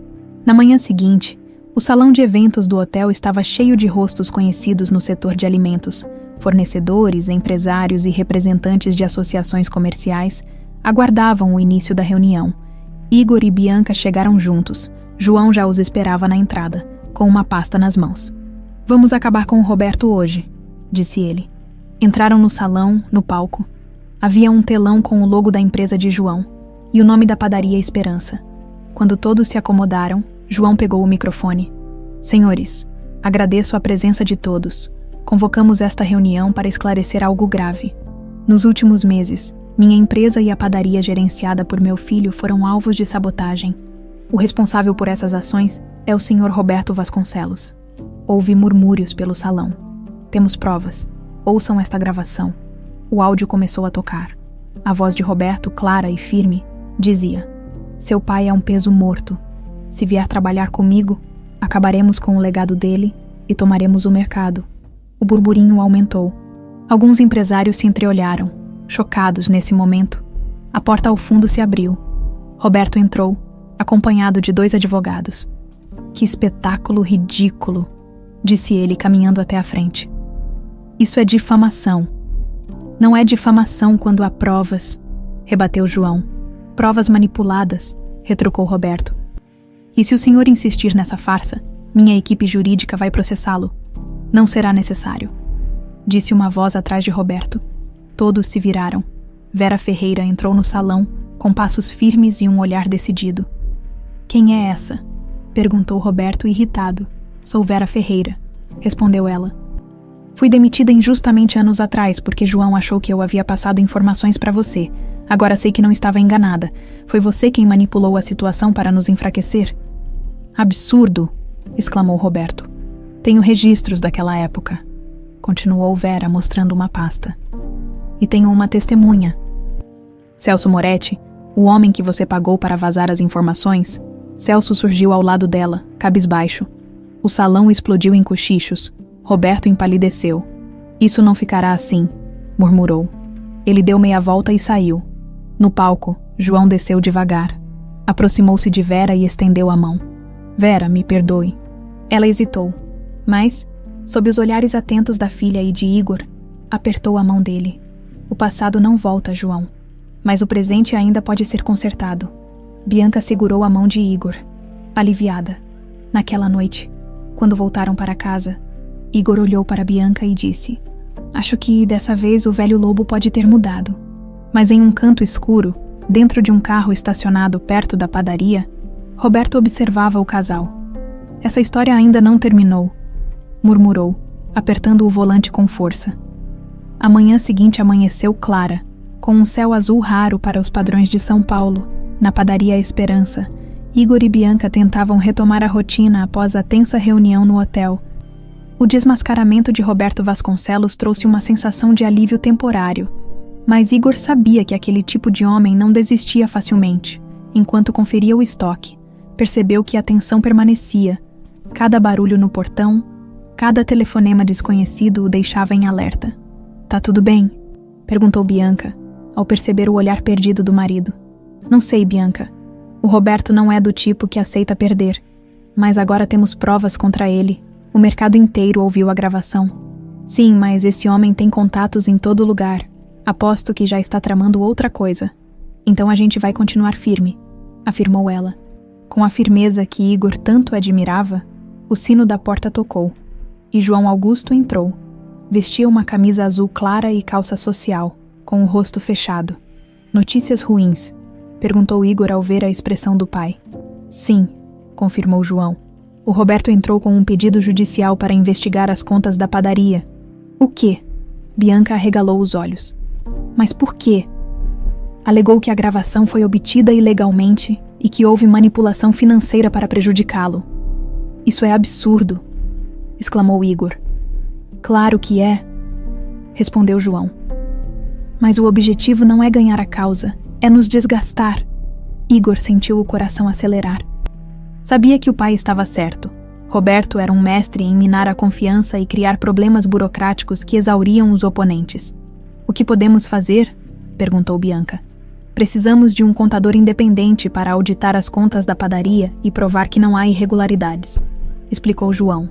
Na manhã seguinte, o salão de eventos do hotel estava cheio de rostos conhecidos no setor de alimentos. Fornecedores, empresários e representantes de associações comerciais aguardavam o início da reunião. Igor e Bianca chegaram juntos. João já os esperava na entrada, com uma pasta nas mãos. Vamos acabar com o Roberto hoje, disse ele. Entraram no salão, no palco. Havia um telão com o logo da empresa de João e o nome da padaria Esperança. Quando todos se acomodaram, João pegou o microfone. Senhores, agradeço a presença de todos. Convocamos esta reunião para esclarecer algo grave. Nos últimos meses, minha empresa e a padaria gerenciada por meu filho foram alvos de sabotagem. O responsável por essas ações é o Sr. Roberto Vasconcelos. Houve murmúrios pelo salão. Temos provas. Ouçam esta gravação. O áudio começou a tocar. A voz de Roberto, clara e firme, dizia: Seu pai é um peso morto. Se vier trabalhar comigo, Acabaremos com o legado dele e tomaremos o mercado. O burburinho aumentou. Alguns empresários se entreolharam, chocados nesse momento. A porta ao fundo se abriu. Roberto entrou, acompanhado de 2 advogados. Que espetáculo ridículo, disse ele caminhando até a frente. Isso é difamação. Não é difamação quando há provas, rebateu João. Provas manipuladas, retrucou Roberto. E se o senhor insistir nessa farsa, minha equipe jurídica vai processá-lo. Não será necessário, disse uma voz atrás de Roberto. Todos se viraram. Vera Ferreira entrou no salão, com passos firmes e um olhar decidido. Quem é essa? Perguntou Roberto irritado. Sou Vera Ferreira, respondeu ela. Fui demitida injustamente anos atrás porque João achou que eu havia passado informações para você. Agora sei que não estava enganada. Foi você quem manipulou a situação para nos enfraquecer? Absurdo! Exclamou Roberto. Tenho registros daquela época, continuou Vera mostrando uma pasta. E tenho uma testemunha. Celso Moretti, o homem que você pagou para vazar as informações. Celso surgiu ao lado dela, cabisbaixo. O salão explodiu em cochichos. Roberto empalideceu. Isso não ficará assim, murmurou. Ele deu meia volta e saiu. No palco, João desceu devagar. Aproximou-se de Vera e estendeu a mão. Vera, me perdoe. Ela hesitou, mas, sob os olhares atentos da filha e de Igor, apertou a mão dele. O passado não volta, João, mas o presente ainda pode ser consertado. Bianca segurou a mão de Igor, aliviada. Naquela noite, quando voltaram para casa, Igor olhou para Bianca e disse: Acho que dessa vez o velho lobo pode ter mudado. Mas em um canto escuro, dentro de um carro estacionado perto da padaria, Roberto observava o casal. Essa história ainda não terminou, murmurou, apertando o volante com força. A manhã seguinte amanheceu clara, com um céu azul raro para os padrões de São Paulo. Na padaria Esperança, Igor e Bianca tentavam retomar a rotina após a tensa reunião no hotel. O desmascaramento de Roberto Vasconcelos trouxe uma sensação de alívio temporário, mas Igor sabia que aquele tipo de homem não desistia facilmente. Enquanto conferia o estoque, percebeu que a tensão permanecia. Cada barulho no portão, cada telefonema desconhecido o deixava em alerta. Tá tudo bem? Perguntou Bianca, ao perceber o olhar perdido do marido. Não sei, Bianca. O Roberto não é do tipo que aceita perder. Mas agora temos provas contra ele. O mercado inteiro ouviu a gravação. Sim, mas esse homem tem contatos em todo lugar. Aposto que já está tramando outra coisa. Então a gente vai continuar firme, afirmou ela. Com a firmeza que Igor tanto admirava, o sino da porta tocou, e João Augusto entrou. Vestia uma camisa azul clara e calça social, com o rosto fechado. Notícias ruins? Perguntou Igor ao ver a expressão do pai. Sim, confirmou João. O Roberto entrou com um pedido judicial para investigar as contas da padaria. O quê? Bianca arregalou os olhos. Mas por quê? Alegou que a gravação foi obtida ilegalmente e que houve manipulação financeira para prejudicá-lo. Isso é absurdo, exclamou Igor. Claro que é, respondeu João. Mas o objetivo não é ganhar a causa, é nos desgastar. Igor sentiu o coração acelerar. Sabia que o pai estava certo. Roberto era um mestre em minar a confiança e criar problemas burocráticos que exauriam os oponentes. O que podemos fazer? Perguntou Bianca. Precisamos de um contador independente para auditar as contas da padaria e provar que não há irregularidades, explicou João.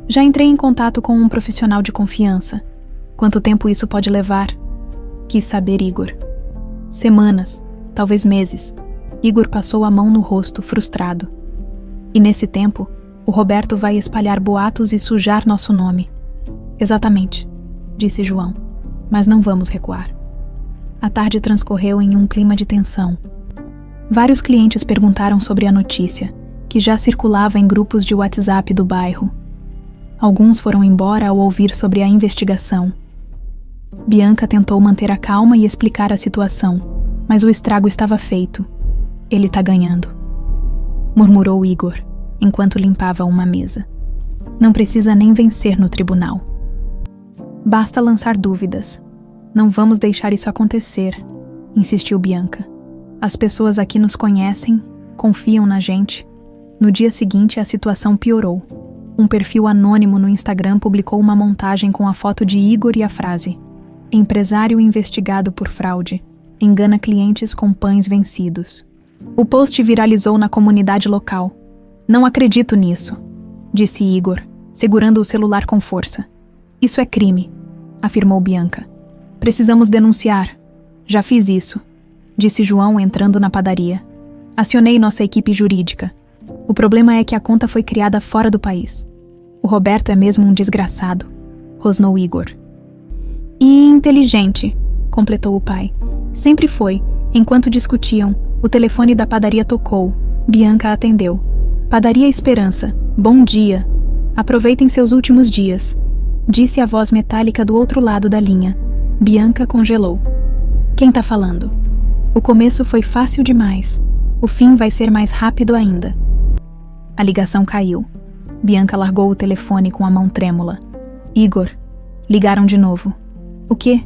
Já entrei em contato com um profissional de confiança. Quanto tempo isso pode levar? Quis saber Igor. Semanas, talvez meses. Igor passou a mão no rosto, frustrado. E nesse tempo, o Roberto vai espalhar boatos e sujar nosso nome. Exatamente, disse João. Mas não vamos recuar. A tarde transcorreu em um clima de tensão. Vários clientes perguntaram sobre a notícia, que já circulava em grupos de WhatsApp do bairro. Alguns foram embora ao ouvir sobre a investigação. Bianca tentou manter a calma e explicar a situação, mas o estrago estava feito. Ele tá ganhando, murmurou Igor, enquanto limpava uma mesa. Não precisa nem vencer no tribunal. Basta lançar dúvidas. Não vamos deixar isso acontecer, insistiu Bianca. As pessoas aqui nos conhecem, confiam na gente. No dia seguinte, a situação piorou. Um perfil anônimo no Instagram publicou uma montagem com a foto de Igor e a frase: "Empresário investigado por fraude. Engana clientes com pães vencidos." O post viralizou na comunidade local. "Não acredito nisso", disse Igor, segurando o celular com força. "Isso é crime", afirmou Bianca. "Precisamos denunciar." "Já fiz isso", disse João entrando na padaria. "Acionei nossa equipe jurídica. O problema é que a conta foi criada fora do país. O Roberto é mesmo um desgraçado", rosnou Igor. "E inteligente", completou o pai. "Sempre foi." Enquanto discutiam, o telefone da padaria tocou. Bianca atendeu. "Padaria Esperança. Bom dia. Aproveitem seus últimos dias", disse a voz metálica do outro lado da linha. Bianca congelou. "Quem tá falando?" "O começo foi fácil demais. O fim vai ser mais rápido ainda." A ligação caiu. Bianca largou o telefone com a mão trêmula. "Igor." Ligaram de novo. "O quê?"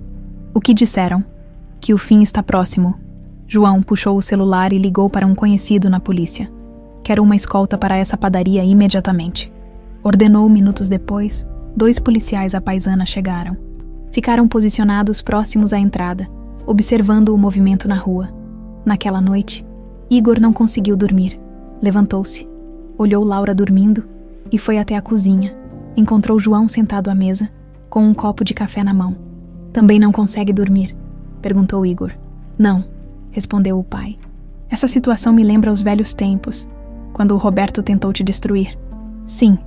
"O que disseram?" "Que o fim está próximo." João puxou o celular e ligou para um conhecido na polícia. "Quero uma escolta para essa padaria imediatamente." Ordenou. Minutos depois, 2 policiais à paisana chegaram. Ficaram posicionados próximos à entrada, observando o movimento na rua. Naquela noite, Igor não conseguiu dormir. Levantou-se, olhou Laura dormindo e foi até a cozinha. Encontrou João sentado à mesa, com um copo de café na mão. "Também não consegue dormir?" perguntou Igor. "Não", respondeu o pai. "Essa situação me lembra os velhos tempos, quando o Roberto tentou te destruir." "Sim."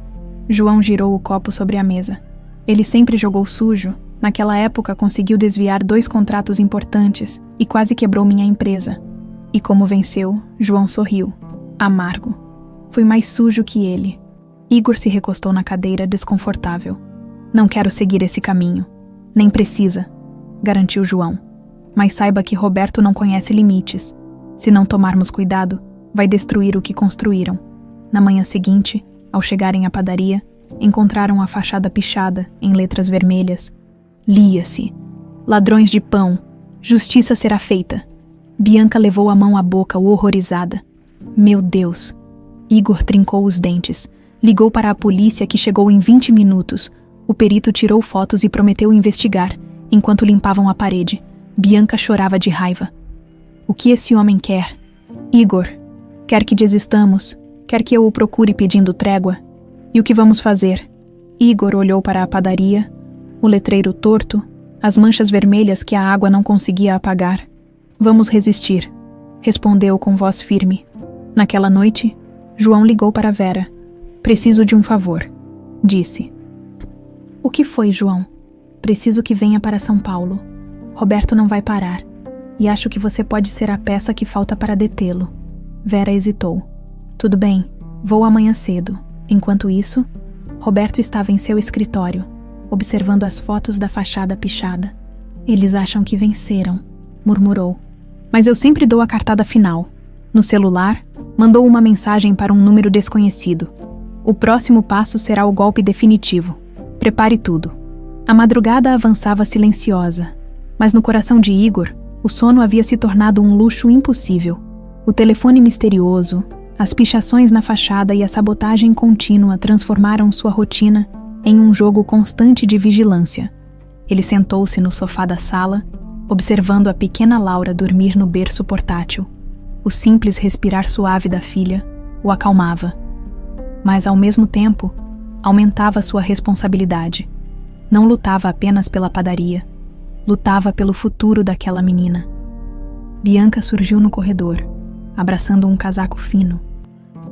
João girou o copo sobre a mesa. "Ele sempre jogou sujo. Naquela época conseguiu desviar 2 contratos importantes e quase quebrou minha empresa." E como venceu, João sorriu, amargo. "Fui mais sujo que ele." Igor se recostou na cadeira, desconfortável. "Não quero seguir esse caminho." "Nem precisa", garantiu João. "Mas saiba que Roberto não conhece limites. Se não tomarmos cuidado, vai destruir o que construíram." Na manhã seguinte, ao chegarem à padaria, encontraram a fachada pichada, em letras vermelhas. Lia-se: "Ladrões de pão. Justiça será feita." Bianca levou a mão à boca, horrorizada. "Meu Deus." Igor trincou os dentes. Ligou para a polícia, que chegou em 20 minutos. O perito tirou fotos e prometeu investigar, enquanto limpavam a parede. Bianca chorava de raiva. "O que esse homem quer?" "Igor, quer que desistamos? Quer que eu o procure pedindo trégua? E o que vamos fazer?" Igor olhou para a padaria, o letreiro torto, as manchas vermelhas que a água não conseguia apagar. "Vamos resistir", respondeu com voz firme. Naquela noite, João ligou para Vera. "Preciso de um favor", disse. "O que foi, João?" "Preciso que venha para São Paulo. Roberto não vai parar. E acho que você pode ser a peça que falta para detê-lo." Vera hesitou. "Tudo bem, vou amanhã cedo." Enquanto isso, Roberto estava em seu escritório, observando as fotos da fachada pichada. "Eles acham que venceram", murmurou. "Mas eu sempre dou a cartada final." No celular, mandou uma mensagem para um número desconhecido. "O próximo passo será o golpe definitivo. Prepare tudo." A madrugada avançava silenciosa, mas no coração de Igor, o sono havia se tornado um luxo impossível. O telefone misterioso, as pichações na fachada e a sabotagem contínua transformaram sua rotina em um jogo constante de vigilância. Ele sentou-se no sofá da sala, observando a pequena Laura dormir no berço portátil. O simples respirar suave da filha o acalmava. Mas, ao mesmo tempo, aumentava sua responsabilidade. Não lutava apenas pela padaria, lutava pelo futuro daquela menina. Bianca surgiu no corredor, abraçando um casaco fino.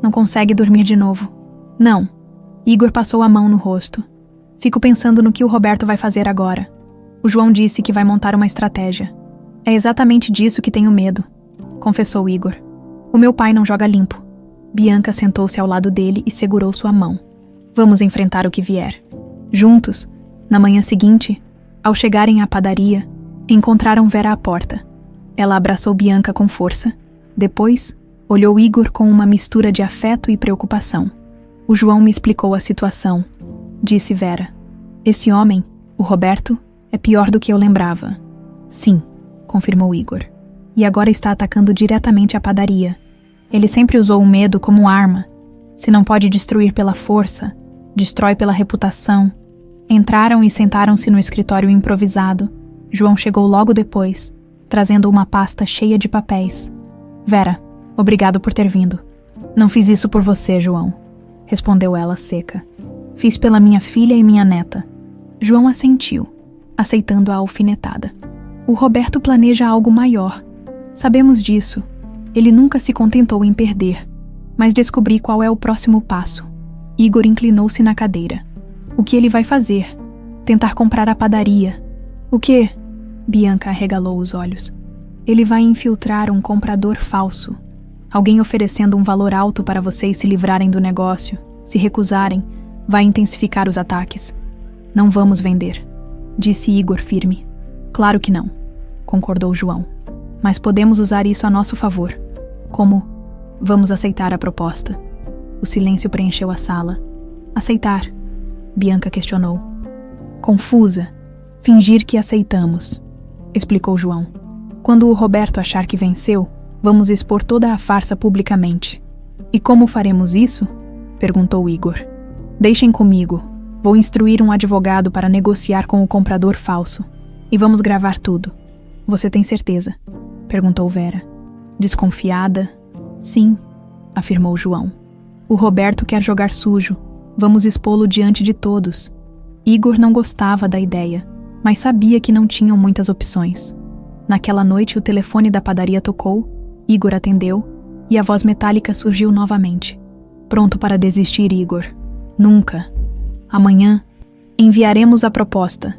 "Não consegue dormir de novo?" "Não." Igor passou a mão no rosto. "Fico pensando no que o Roberto vai fazer agora. O João disse que vai montar uma estratégia. É exatamente disso que tenho medo", confessou Igor. "O meu pai não joga limpo." Bianca sentou-se ao lado dele e segurou sua mão. "Vamos enfrentar o que vier." Juntos, na manhã seguinte, ao chegarem à padaria, encontraram Vera à porta. Ela abraçou Bianca com força. Depois, olhou Igor com uma mistura de afeto e preocupação. "O João me explicou a situação", disse Vera. "Esse homem, o Roberto, é pior do que eu lembrava." "Sim", confirmou Igor. "E agora está atacando diretamente a padaria. Ele sempre usou o medo como arma. Se não pode destruir pela força, destrói pela reputação. Entraram e sentaram-se no escritório improvisado. João chegou logo depois, trazendo uma pasta cheia de papéis. Vera, obrigado por ter vindo. Não fiz isso por você, João, respondeu ela seca. Fiz pela minha filha e minha neta. João assentiu, aceitando a alfinetada. O Roberto planeja algo maior. Sabemos disso. Ele nunca se contentou em perder. Mas descobri qual é o próximo passo. Igor inclinou-se na cadeira. O que ele vai fazer? Tentar comprar a padaria. O quê? Bianca arregalou os olhos. Ele vai infiltrar um comprador falso. Alguém oferecendo um valor alto para vocês se livrarem do negócio. Se recusarem, vai intensificar os ataques. Não vamos vender, disse Igor firme. Claro que não, concordou João. Mas podemos usar isso a nosso favor. Como? Vamos aceitar a proposta. O silêncio preencheu a sala. Aceitar? Bianca questionou. Confusa. Fingir que aceitamos, explicou João. Quando o Roberto achar que venceu, vamos expor toda a farsa publicamente. E como faremos isso? Perguntou Igor. Deixem comigo. Vou instruir um advogado para negociar com o comprador falso. E vamos gravar tudo. Você tem certeza? Perguntou Vera. Desconfiada? Sim, afirmou João. O Roberto quer jogar sujo. Vamos expô-lo diante de todos. Igor não gostava da ideia, mas sabia que não tinham muitas opções. Naquela noite o telefone da padaria tocou, Igor atendeu e a voz metálica surgiu novamente. Pronto para desistir, Igor? Nunca. Amanhã enviaremos a proposta.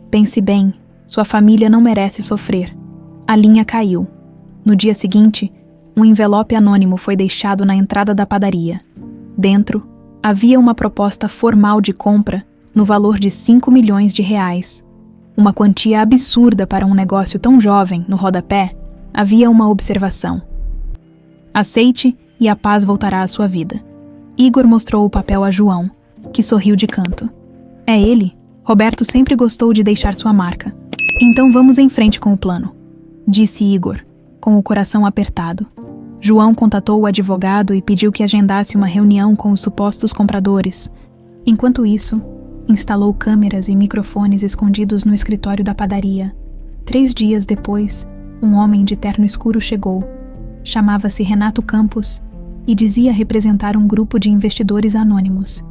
Pense bem, sua família não merece sofrer. A linha caiu. No dia seguinte, um envelope anônimo foi deixado na entrada da padaria. Dentro, havia uma proposta formal de compra no valor de 5 milhões de reais. Uma quantia absurda para um negócio tão jovem. No rodapé, havia uma observação. Aceite e a paz voltará à sua vida. Igor mostrou o papel a João, que sorriu de canto. É ele? Roberto sempre gostou de deixar sua marca. Então vamos em frente com o plano, disse Igor, com o coração apertado. João contatou o advogado e pediu que agendasse uma reunião com os supostos compradores. Enquanto isso, instalou câmeras e microfones escondidos no escritório da padaria. 3 dias depois, um homem de terno escuro chegou. Chamava-se Renato Campos e dizia representar um grupo de investidores anônimos.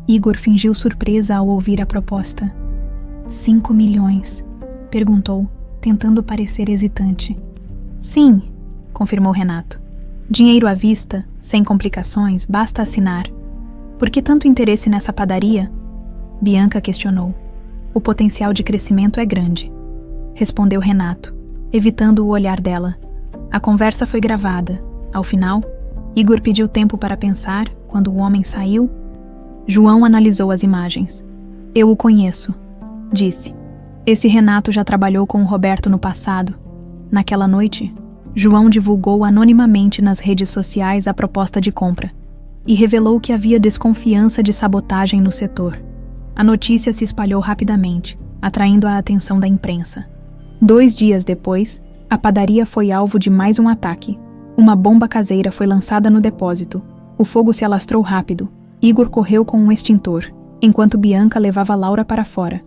Igor fingiu surpresa ao ouvir a proposta. 5 milhões? Perguntou, tentando parecer hesitante. Sim, confirmou Renato. Dinheiro à vista, sem complicações, basta assinar. Por que tanto interesse nessa padaria? Bianca questionou. O potencial de crescimento é grande, respondeu Renato, evitando o olhar dela. A conversa foi gravada. Ao final, Igor pediu tempo para pensar. Quando o homem saiu, João analisou as imagens. Eu o conheço, disse. Esse Renato já trabalhou com o Roberto no passado. Naquela noite, João divulgou anonimamente nas redes sociais a proposta de compra e revelou que havia desconfiança de sabotagem no setor. A notícia se espalhou rapidamente, atraindo a atenção da imprensa. 2 dias depois, a padaria foi alvo de mais um ataque. Uma bomba caseira foi lançada no depósito. O fogo se alastrou rápido. Igor correu com um extintor, enquanto Bianca levava Laura para fora.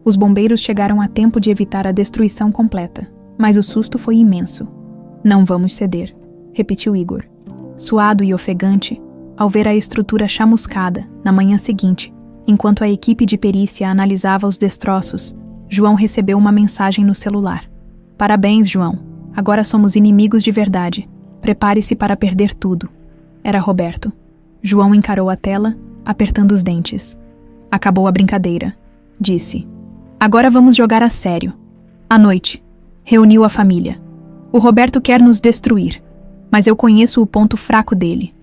Os bombeiros chegaram a tempo de evitar a destruição completa, mas o susto foi imenso. Não vamos ceder, repetiu Igor. Suado e ofegante, ao ver a estrutura chamuscada, na manhã seguinte, enquanto a equipe de perícia analisava os destroços, João recebeu uma mensagem no celular. Parabéns, João. Agora somos inimigos de verdade. Prepare-se para perder tudo. Era Roberto. João encarou a tela, apertando os dentes. Acabou a brincadeira, disse. Agora vamos jogar a sério. À noite, reuniu a família. O Roberto quer nos destruir, mas eu conheço o ponto fraco dele.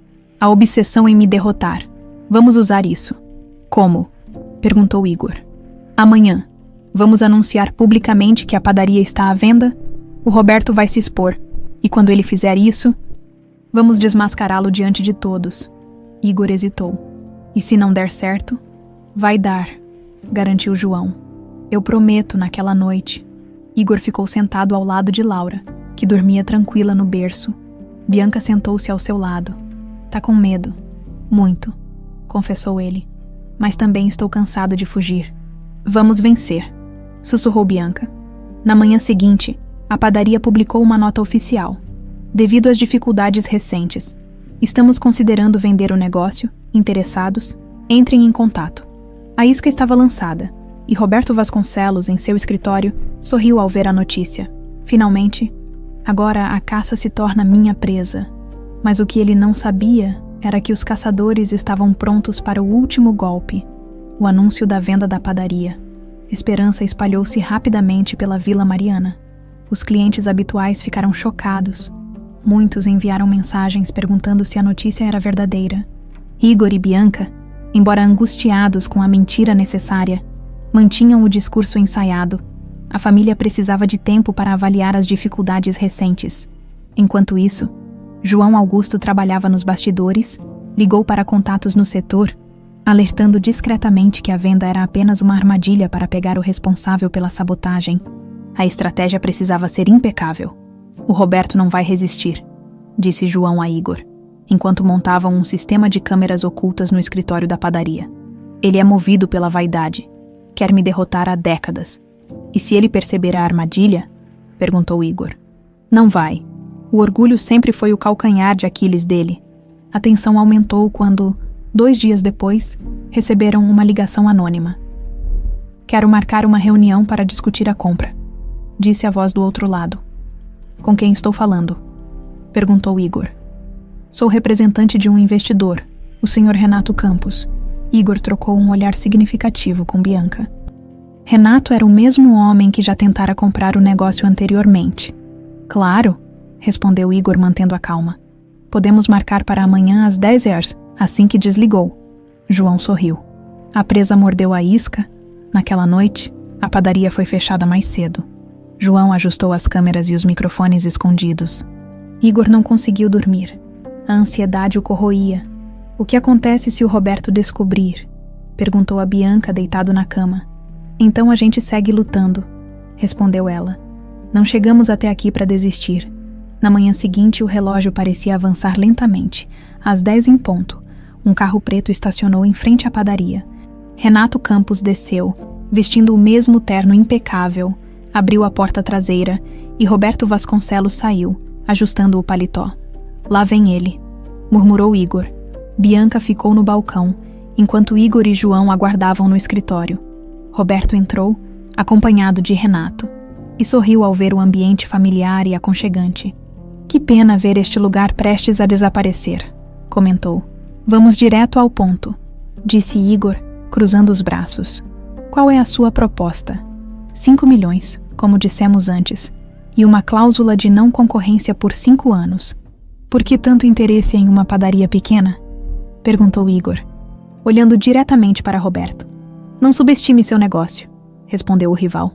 A obsessão em me derrotar. Vamos usar isso. Como? Perguntou Igor. Amanhã. Vamos anunciar publicamente que a padaria está à venda. O Roberto vai se expor. E quando ele fizer isso, vamos desmascará-lo diante de todos. Igor hesitou. E se não der certo? Vai dar, garantiu João. Eu prometo naquela noite. Igor ficou sentado ao lado de Laura, que dormia tranquila no berço. Bianca sentou-se ao seu lado. Tá com medo, Muito, confessou ele. Mas também estou cansado de fugir. Vamos vencer, sussurrou Bianca. Na manhã seguinte, a padaria publicou uma nota oficial. Devido às dificuldades recentes, estamos considerando vender o negócio. Interessados, entrem em contato. A isca estava lançada, e Roberto Vasconcelos, em seu escritório, sorriu ao ver a notícia. Finalmente, agora a caça se torna minha presa. Mas o que ele não sabia era que os caçadores estavam prontos para o último golpe, o anúncio da venda da padaria. Esperança espalhou-se rapidamente pela Vila Mariana. Os clientes habituais ficaram chocados. Muitos enviaram mensagens perguntando se a notícia era verdadeira. Igor e Bianca, embora angustiados com a mentira necessária, mantinham o discurso ensaiado. A família precisava de tempo para avaliar as dificuldades recentes. Enquanto isso, João Augusto trabalhava nos bastidores, ligou para contatos no setor, alertando discretamente que a venda era apenas uma armadilha para pegar o responsável pela sabotagem. A estratégia precisava ser impecável. O Roberto não vai resistir, disse João a Igor, enquanto montavam um sistema de câmeras ocultas no escritório da padaria. Ele é movido pela vaidade. Quer me derrotar há décadas. E se ele perceber a armadilha? Perguntou Igor. Não vai. O orgulho sempre foi o calcanhar de Aquiles dele. A tensão aumentou quando, 2 dias depois, receberam uma ligação anônima. Quero marcar uma reunião para discutir a compra, disse a voz do outro lado. Com quem estou falando? Perguntou Igor. Sou representante de um investidor, o Sr. Renato Campos. Igor trocou um olhar significativo com Bianca. Renato era o mesmo homem que já tentara comprar o negócio anteriormente. Claro, respondeu Igor mantendo a calma. Podemos marcar para amanhã às 10 horas, assim que desligou. João sorriu. A presa mordeu a isca. Naquela noite, a padaria foi fechada mais cedo. João ajustou as câmeras e os microfones escondidos. Igor não conseguiu dormir. A ansiedade o corroía. O que acontece se o Roberto descobrir? Perguntou a Bianca deitado na cama. Então a gente segue lutando, respondeu ela. Não chegamos até aqui para desistir. Na manhã seguinte, o relógio parecia avançar lentamente. Às 10 em ponto, um carro preto estacionou em frente à padaria. Renato Campos desceu, vestindo o mesmo terno impecável, abriu a porta traseira e Roberto Vasconcelos saiu, ajustando o paletó. Lá vem ele, murmurou Igor. Bianca ficou no balcão, enquanto Igor e João aguardavam no escritório. Roberto entrou, acompanhado de Renato, e sorriu ao ver o ambiente familiar e aconchegante. Que pena ver este lugar prestes a desaparecer, comentou. Vamos direto ao ponto, disse Igor, cruzando os braços. Qual é a sua proposta? 5 milhões, como dissemos antes, e uma cláusula de não concorrência por 5 anos. Por que tanto interesse em uma padaria pequena? Perguntou Igor, olhando diretamente para Roberto. Não subestime seu negócio, respondeu o rival.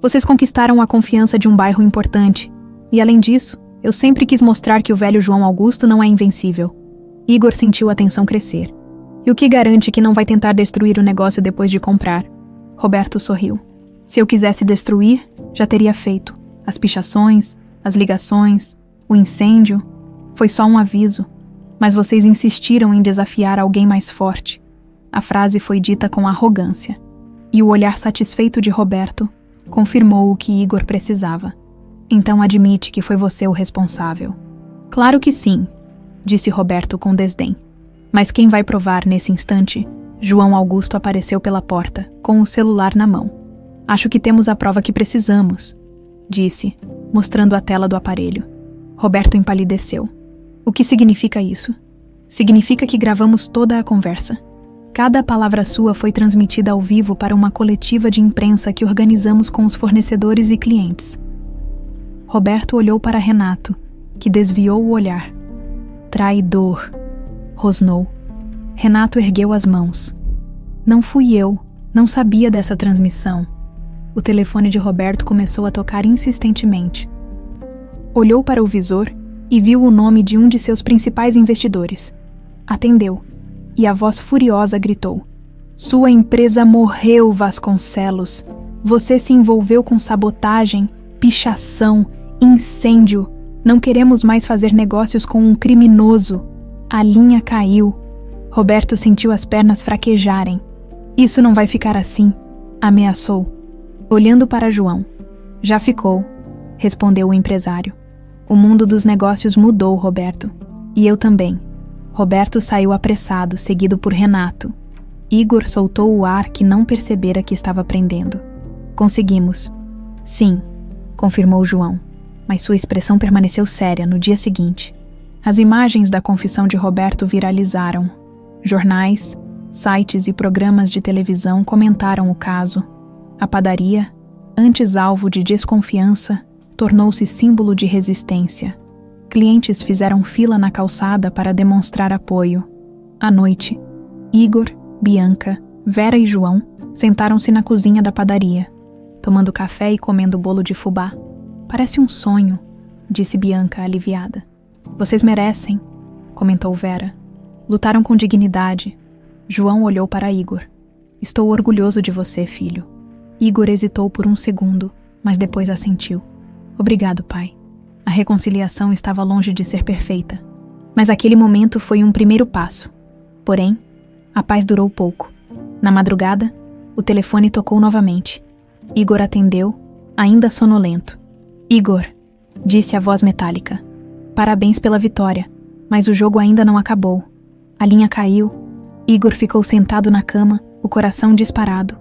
Vocês conquistaram a confiança de um bairro importante, e além disso, eu sempre quis mostrar que o velho João Augusto não é invencível. Igor sentiu a tensão crescer. E o que garante que não vai tentar destruir o negócio depois de comprar? Roberto sorriu. Se eu quisesse destruir, já teria feito. As pichações, as ligações, o incêndio. Foi só um aviso. Mas vocês insistiram em desafiar alguém mais forte. A frase foi dita com arrogância. E o olhar satisfeito de Roberto confirmou o que Igor precisava. Então admite que foi você o responsável. Claro que sim, disse Roberto com desdém. Mas quem vai provar nesse instante? João Augusto apareceu pela porta, com o celular na mão. Acho que temos a prova que precisamos, disse, mostrando a tela do aparelho. Roberto empalideceu. O que significa isso? Significa que gravamos toda a conversa. Cada palavra sua foi transmitida ao vivo para uma coletiva de imprensa que organizamos com os fornecedores e clientes. Roberto olhou para Renato, que desviou o olhar. Traidor, rosnou. Renato ergueu as mãos. Não fui eu, não sabia dessa transmissão. O telefone de Roberto começou a tocar insistentemente. Olhou para o visor e viu o nome de um de seus principais investidores. Atendeu, e a voz furiosa gritou. Sua empresa morreu, Vasconcelos. Você se envolveu com sabotagem, pichação, incêndio. Não queremos mais fazer negócios com um criminoso. A linha caiu. Roberto sentiu as pernas fraquejarem. Isso não vai ficar assim, ameaçou, olhando para João. Já ficou, respondeu o empresário. O mundo dos negócios mudou, Roberto. E eu também. Roberto saiu apressado, seguido por Renato. Igor soltou o ar que não percebera que estava prendendo. Conseguimos. Sim, confirmou João, mas sua expressão permaneceu séria no dia seguinte. As imagens da confissão de Roberto viralizaram. Jornais, sites e programas de televisão comentaram o caso. A padaria, antes alvo de desconfiança, tornou-se símbolo de resistência. Clientes fizeram fila na calçada para demonstrar apoio. À noite, Igor, Bianca, Vera e João sentaram-se na cozinha da padaria, tomando café e comendo bolo de fubá. Parece um sonho, disse Bianca, aliviada. Vocês merecem, comentou Vera. Lutaram com dignidade. João olhou para Igor. Estou orgulhoso de você, filho. Igor hesitou por um segundo, mas depois assentiu. Obrigado, pai. A reconciliação estava longe de ser perfeita. Mas aquele momento foi um primeiro passo. Porém, a paz durou pouco. Na madrugada, o telefone tocou novamente. Igor atendeu, ainda sonolento. Igor, disse a voz metálica. Parabéns pela vitória, mas o jogo ainda não acabou. A linha caiu. Igor ficou sentado na cama, o coração disparado.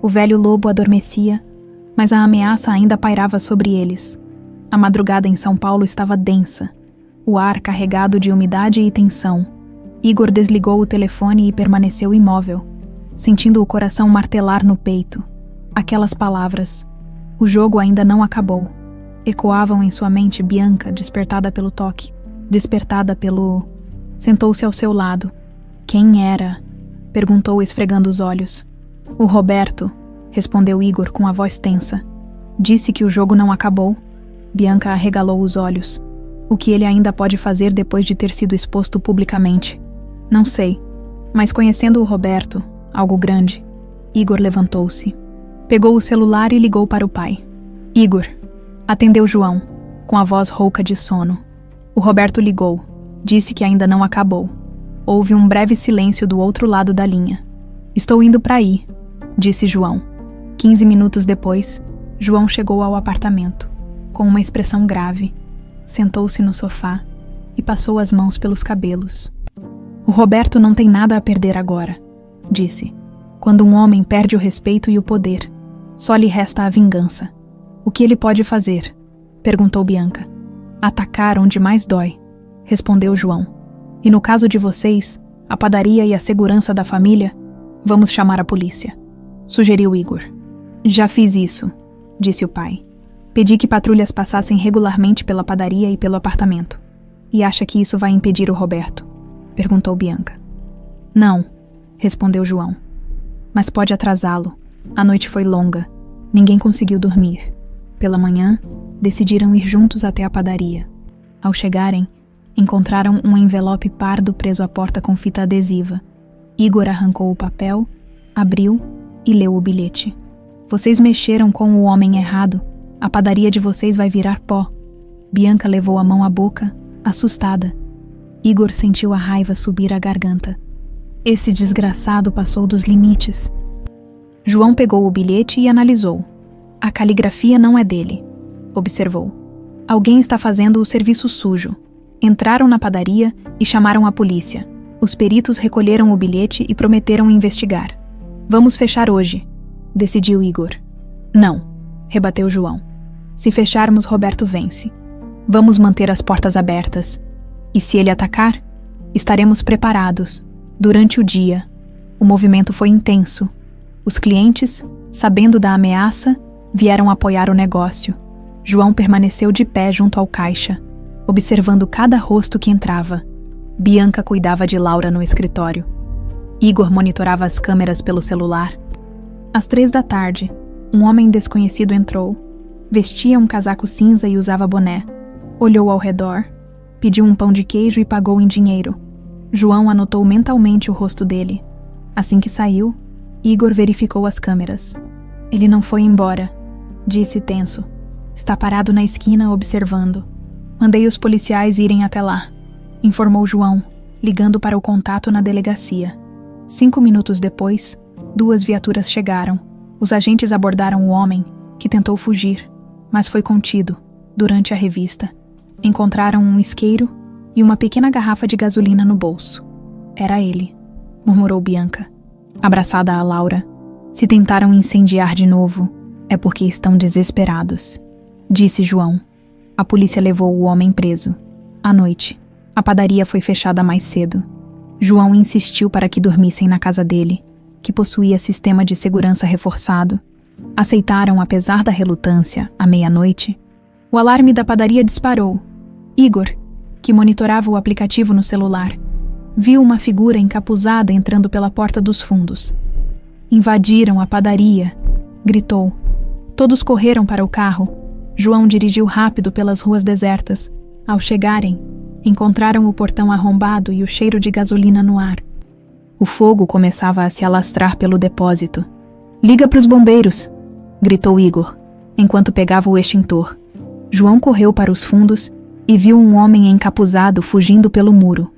O velho lobo adormecia, mas a ameaça ainda pairava sobre eles. A madrugada em São Paulo estava densa, o ar carregado de umidade e tensão. Igor desligou o telefone e permaneceu imóvel, sentindo o coração martelar no peito. Aquelas palavras, o jogo ainda não acabou, ecoavam em sua mente. Bianca, despertada pelo toque, despertada pelo... Sentou-se ao seu lado. Quem era? Perguntou, esfregando os olhos. O Roberto, respondeu Igor com a voz tensa. Disse que o jogo não acabou. Bianca arregalou os olhos. O que ele ainda pode fazer depois de ter sido exposto publicamente? Não sei, mas conhecendo o Roberto, algo grande. Igor levantou-se. Pegou o celular e ligou para o pai. Igor, atendeu João, com a voz rouca de sono. O Roberto ligou. Disse que ainda não acabou. Houve um breve silêncio do outro lado da linha. Estou indo para aí, disse João. 15 minutos depois, João chegou ao apartamento, com uma expressão grave. Sentou-se no sofá e passou as mãos pelos cabelos. O Roberto não tem nada a perder agora, disse. Quando um homem perde o respeito e o poder, só lhe resta a vingança. O que ele pode fazer? Perguntou Bianca. Atacar onde mais dói, respondeu João. E no caso de vocês, a padaria e a segurança da família, vamos chamar a polícia, sugeriu Igor. Já fiz isso, disse o pai. Pedi que patrulhas passassem regularmente pela padaria e pelo apartamento. E acha que isso vai impedir o Roberto? Perguntou Bianca. Não, respondeu João. Mas pode atrasá-lo. A noite foi longa. Ninguém conseguiu dormir. Pela manhã, decidiram ir juntos até a padaria. Ao chegarem, encontraram um envelope pardo preso à porta com fita adesiva. Igor arrancou o papel, abriu e leu o bilhete. Vocês mexeram com o homem errado. A padaria de vocês vai virar pó. Bianca levou a mão à boca, assustada. Igor sentiu a raiva subir à garganta. Esse desgraçado passou dos limites. João pegou o bilhete e analisou. A caligrafia não é dele, observou. Alguém está fazendo o serviço sujo. Entraram na padaria e chamaram a polícia. Os peritos recolheram o bilhete e prometeram investigar. Vamos fechar hoje, decidiu Igor. Não, rebateu João. Se fecharmos, Roberto vence. Vamos manter as portas abertas. E se ele atacar, estaremos preparados. Durante o dia, o movimento foi intenso. Os clientes, sabendo da ameaça, vieram apoiar o negócio. João permaneceu de pé junto ao caixa, observando cada rosto que entrava. Bianca cuidava de Laura no escritório. Igor monitorava as câmeras pelo celular. Às 15h, um homem desconhecido entrou. Vestia um casaco cinza e usava boné. Olhou ao redor, pediu um pão de queijo e pagou em dinheiro. João anotou mentalmente o rosto dele. Assim que saiu, Igor verificou as câmeras. Ele não foi embora, disse tenso. Está parado na esquina observando. Mandei os policiais irem até lá, informou João, ligando para o contato na delegacia. 5 minutos depois, 2 viaturas chegaram. Os agentes abordaram o homem, que tentou fugir, mas foi contido. Durante a revista, encontraram um isqueiro e uma pequena garrafa de gasolina no bolso. Era ele, murmurou Bianca, abraçada a Laura. Se tentaram incendiar de novo, é porque estão desesperados, disse João. A polícia levou o homem preso. À noite, a padaria foi fechada mais cedo. João insistiu para que dormissem na casa dele, que possuía sistema de segurança reforçado. Aceitaram apesar da relutância, à meia-noite. O alarme da padaria disparou. Igor, que monitorava o aplicativo no celular, viu uma figura encapuzada entrando pela porta dos fundos. Invadiram a padaria, gritou. Todos correram para o carro. João dirigiu rápido pelas ruas desertas. Ao chegarem, encontraram o portão arrombado e o cheiro de gasolina no ar. O fogo começava a se alastrar pelo depósito. "Liga para os bombeiros!" gritou Igor, enquanto pegava o extintor. João correu para os fundos e viu um homem encapuzado fugindo pelo muro.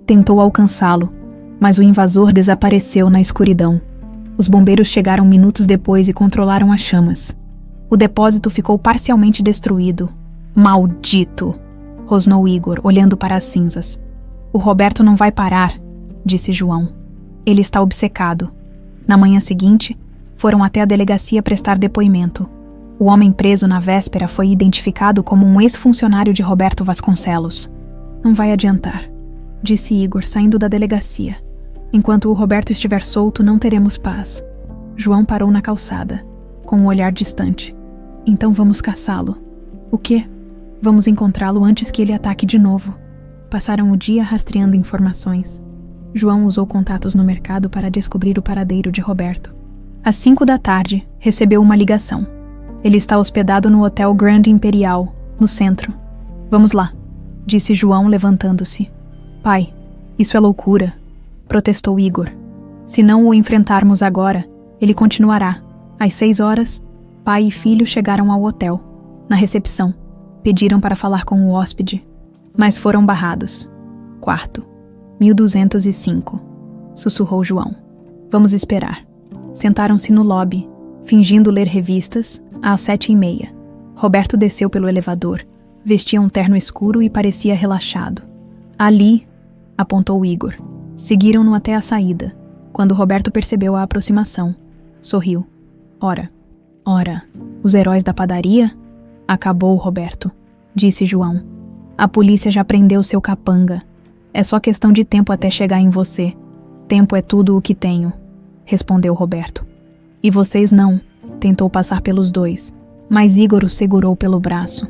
Tentou alcançá-lo, mas o invasor desapareceu na escuridão. Os bombeiros chegaram minutos depois e controlaram as chamas. O depósito ficou parcialmente destruído. "Maldito!" rosnou Igor, olhando para as cinzas. "O Roberto não vai parar", disse João. "Ele está obcecado." Na manhã seguinte, foram até a delegacia prestar depoimento. O homem preso na véspera foi identificado como um ex-funcionário de Roberto Vasconcelos. "Não vai adiantar", disse Igor, saindo da delegacia. "Enquanto o Roberto estiver solto, não teremos paz." João parou na calçada, com um olhar distante. "Então vamos caçá-lo." "O quê?" "Vamos encontrá-lo antes que ele ataque de novo." Passaram o dia rastreando informações. João usou contatos no mercado para descobrir o paradeiro de Roberto. Às 5 da tarde, recebeu uma ligação. Ele está hospedado no Hotel Grand Imperial, no centro. "Vamos lá", disse João, levantando-se. "Pai, isso é loucura", protestou Igor. "Se não o enfrentarmos agora, ele continuará." Às 6 horas, pai e filho chegaram ao hotel. Na recepção, pediram para falar com o hóspede, mas foram barrados. "Quarto, 1205, sussurrou João. "Vamos esperar." Sentaram-se no lobby, fingindo ler revistas, às 7h30. Roberto desceu pelo elevador. Vestia um terno escuro e parecia relaxado. "Ali", apontou Igor. Seguiram-no até a saída. Quando Roberto percebeu a aproximação, sorriu. Ora, os heróis da padaria?" "Acabou, Roberto", disse João. "A polícia já prendeu seu capanga. É só questão de tempo até chegar em você. Tempo é tudo o que tenho", respondeu Roberto. "E vocês não", tentou passar pelos dois, mas Igor o segurou pelo braço.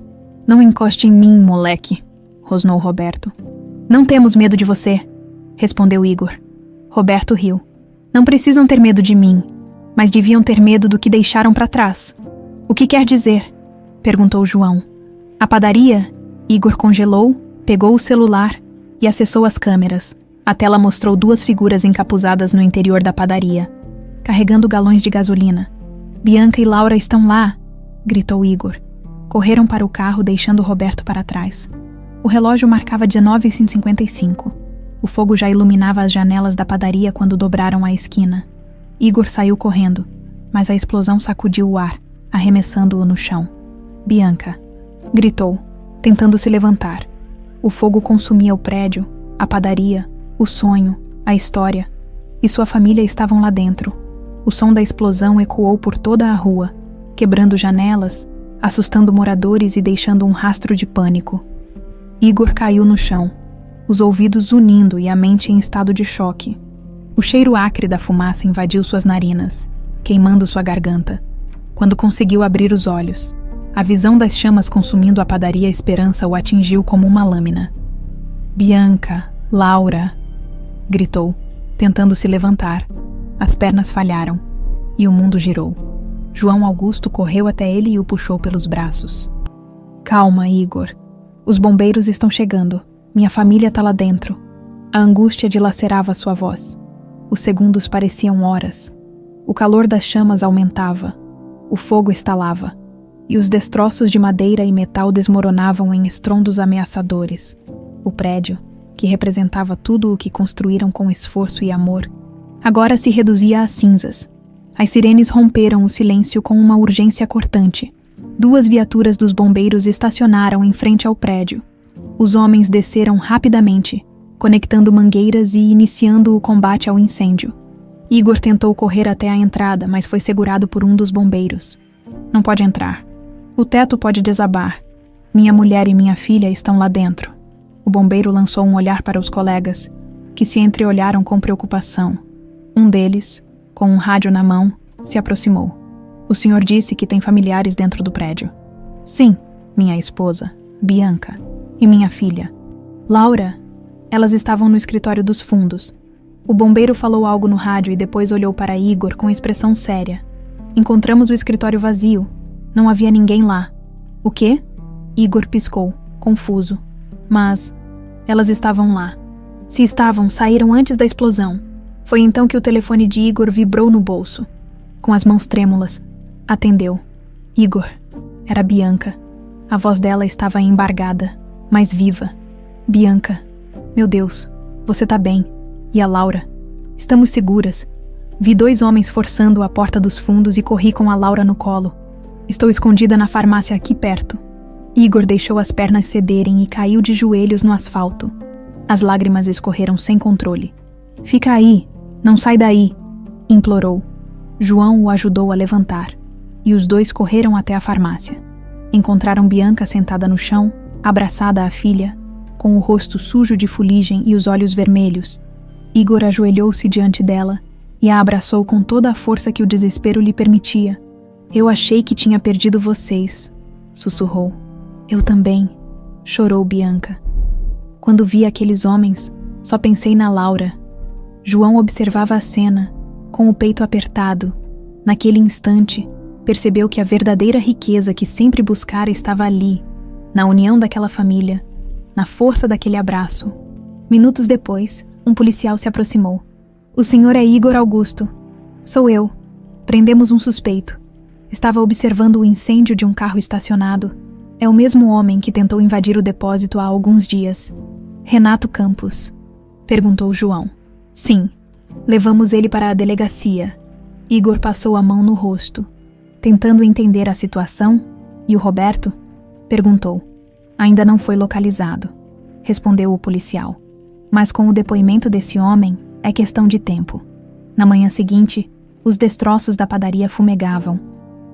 "Não encoste em mim, moleque", rosnou Roberto. "Não temos medo de você", respondeu Igor. Roberto riu. "Não precisam ter medo de mim, mas deviam ter medo do que deixaram para trás." "O que quer dizer?" perguntou João. "A padaria?" Igor congelou, pegou o celular e acessou as câmeras. A tela mostrou 2 figuras encapuzadas no interior da padaria, carregando galões de gasolina. "Bianca e Laura estão lá", gritou Igor. Correram para o carro, deixando Roberto para trás. O relógio marcava 19h55. O fogo já iluminava as janelas da padaria quando dobraram a esquina. Igor saiu correndo, mas a explosão sacudiu o ar, arremessando-o no chão. "Bianca!" gritou, tentando se levantar. O fogo consumia o prédio, a padaria, o sonho, a história, e sua família estavam lá dentro. O som da explosão ecoou por toda a rua, quebrando janelas, assustando moradores e deixando um rastro de pânico. Igor caiu no chão, os ouvidos zunindo e a mente em estado de choque. O cheiro acre da fumaça invadiu suas narinas, queimando sua garganta. Quando conseguiu abrir os olhos, a visão das chamas consumindo a padaria Esperança o atingiu como uma lâmina. "Bianca, Laura!" gritou, tentando se levantar. As pernas falharam, e o mundo girou. João Augusto correu até ele e o puxou pelos braços. "Calma, Igor. Os bombeiros estão chegando. Minha família está lá dentro." A angústia dilacerava sua voz. Os segundos pareciam horas. O calor das chamas aumentava. O fogo estalava, e os destroços de madeira e metal desmoronavam em estrondos ameaçadores. O prédio, que representava tudo o que construíram com esforço e amor, agora se reduzia a cinzas. As sirenes romperam o silêncio com uma urgência cortante. 2 viaturas dos bombeiros estacionaram em frente ao prédio. Os homens desceram rapidamente, conectando mangueiras e iniciando o combate ao incêndio. Igor tentou correr até a entrada, mas foi segurado por um dos bombeiros. Não pode entrar. O teto pode desabar. Minha mulher e minha filha estão lá dentro. O bombeiro lançou um olhar para os colegas, que se entreolharam com preocupação. Um deles, com um rádio na mão, se aproximou. O senhor disse que tem familiares dentro do prédio. Sim, minha esposa, Bianca, e minha filha, Laura. Elas estavam no escritório dos fundos. O bombeiro falou algo no rádio e depois olhou para Igor com expressão séria. Encontramos o escritório vazio. Não havia ninguém lá. O quê? Igor piscou, confuso. Mas elas estavam lá. Se estavam, saíram antes da explosão. Foi então que o telefone de Igor vibrou no bolso. Com as mãos trêmulas, atendeu. Igor. Era Bianca. A voz dela estava embargada, mas viva. Bianca. Meu Deus, você tá bem. E a Laura? Estamos seguras. Vi 2 homens forçando a porta dos fundos e corri com a Laura no colo. Estou escondida na farmácia aqui perto. Igor deixou as pernas cederem e caiu de joelhos no asfalto. As lágrimas escorreram sem controle. Fica aí, não sai daí, implorou. João o ajudou a levantar, e os 2 correram até a farmácia. Encontraram Bianca sentada no chão, abraçada à filha, com o rosto sujo de fuligem e os olhos vermelhos. Igor ajoelhou-se diante dela e a abraçou com toda a força que o desespero lhe permitia. Eu achei que tinha perdido vocês, sussurrou. Eu também, chorou Bianca. Quando vi aqueles homens, só pensei na Laura. João observava a cena, com o peito apertado. Naquele instante, percebeu que a verdadeira riqueza que sempre buscara estava ali, na união daquela família, na força daquele abraço. Minutos depois, um policial se aproximou. O senhor é Igor Augusto. Sou eu. Prendemos um suspeito. Estava observando o incêndio de um carro estacionado. É o mesmo homem que tentou invadir o depósito há alguns dias. Renato Campos, perguntou João. Sim. Levamos ele para a delegacia. Igor passou a mão no rosto, tentando entender a situação, e o Roberto? Perguntou. Ainda não foi localizado, respondeu o policial. Mas com o depoimento desse homem, é questão de tempo. Na manhã seguinte, os destroços da padaria fumegavam.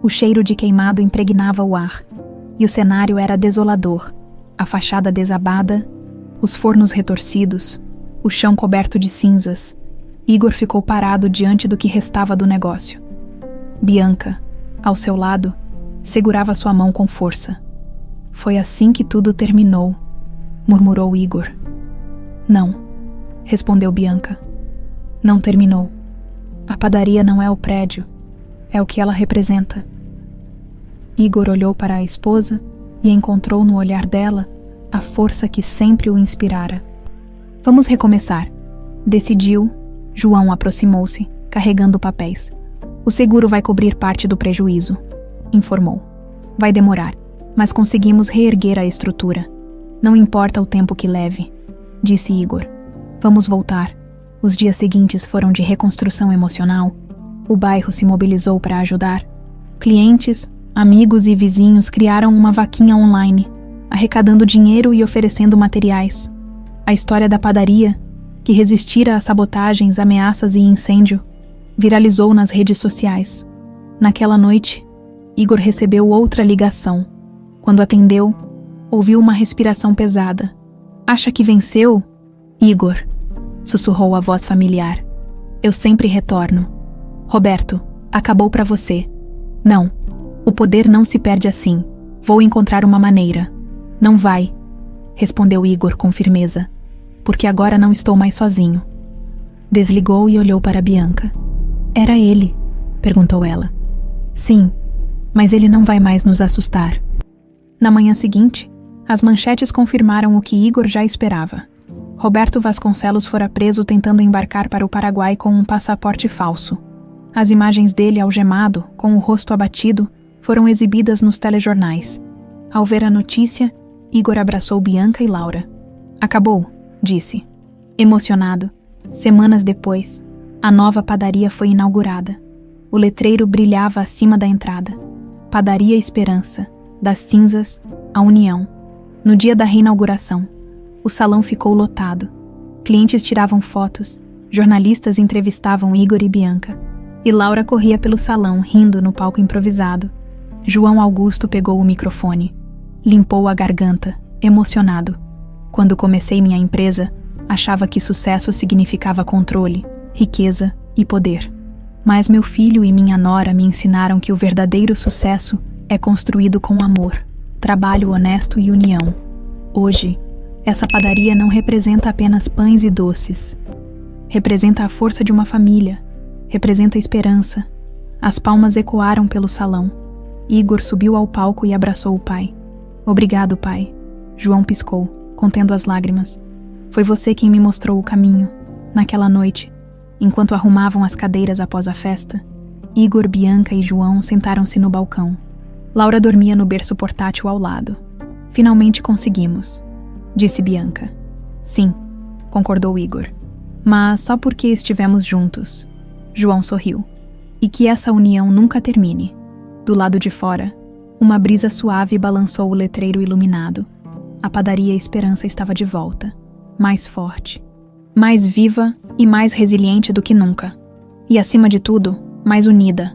O cheiro de queimado impregnava o ar. E o cenário era desolador. A fachada desabada, os fornos retorcidos, o chão coberto de cinzas. Igor ficou parado diante do que restava do negócio. Bianca, ao seu lado, segurava sua mão com força. Foi assim que tudo terminou, murmurou Igor. Não, respondeu Bianca. Não terminou. A padaria não é o prédio, é o que ela representa. Igor olhou para a esposa e encontrou no olhar dela a força que sempre o inspirara. Vamos recomeçar, decidiu. João aproximou-se, carregando papéis. O seguro vai cobrir parte do prejuízo, informou. Vai demorar, mas conseguimos reerguer a estrutura. Não importa o tempo que leve, disse Igor. Vamos voltar. Os dias seguintes foram de reconstrução emocional. O bairro se mobilizou para ajudar. Clientes, amigos e vizinhos criaram uma vaquinha online, arrecadando dinheiro e oferecendo materiais. A história da padaria, que resistira a sabotagens, ameaças e incêndio, viralizou nas redes sociais. Naquela noite, Igor recebeu outra ligação. Quando atendeu, ouviu uma respiração pesada. Acha que venceu? Igor, sussurrou a voz familiar. Eu sempre retorno. Roberto, acabou para você. Não, o poder não se perde assim. Vou encontrar uma maneira. Não vai, respondeu Igor com firmeza, porque agora não estou mais sozinho. Desligou e olhou para Bianca. Era ele? Perguntou ela. Sim, mas ele não vai mais nos assustar. Na manhã seguinte, as manchetes confirmaram o que Igor já esperava. Roberto Vasconcelos fora preso tentando embarcar para o Paraguai com um passaporte falso. As imagens dele algemado, com o rosto abatido, foram exibidas nos telejornais. Ao ver a notícia, Igor abraçou Bianca e Laura. Acabou, disse. Emocionado, semanas depois, a nova padaria foi inaugurada. O letreiro brilhava acima da entrada. Padaria Esperança, das cinzas à união. No dia da reinauguração, o salão ficou lotado. Clientes tiravam fotos, jornalistas entrevistavam Igor e Bianca, e Laura corria pelo salão rindo no palco improvisado. João Augusto pegou o microfone. Limpou a garganta, emocionado. Quando comecei minha empresa, achava que sucesso significava controle, riqueza e poder. Mas meu filho e minha nora me ensinaram que o verdadeiro sucesso é construído com amor, trabalho honesto e união. Hoje, essa padaria não representa apenas pães e doces. Representa a força de uma família, representa a esperança. As palmas ecoaram pelo salão. Igor subiu ao palco e abraçou o pai. Obrigado, pai. João piscou, contendo as lágrimas. Foi você quem me mostrou o caminho. Naquela noite, enquanto arrumavam as cadeiras após a festa, Igor, Bianca e João sentaram-se no balcão. Laura dormia no berço portátil ao lado. Finalmente conseguimos, disse Bianca. Sim, concordou Igor. Mas só porque estivemos juntos. João sorriu. E que essa união nunca termine. Do lado de fora, uma brisa suave balançou o letreiro iluminado. A padaria Esperança estava de volta, mais forte, mais viva e mais resiliente do que nunca. E acima de tudo, mais unida.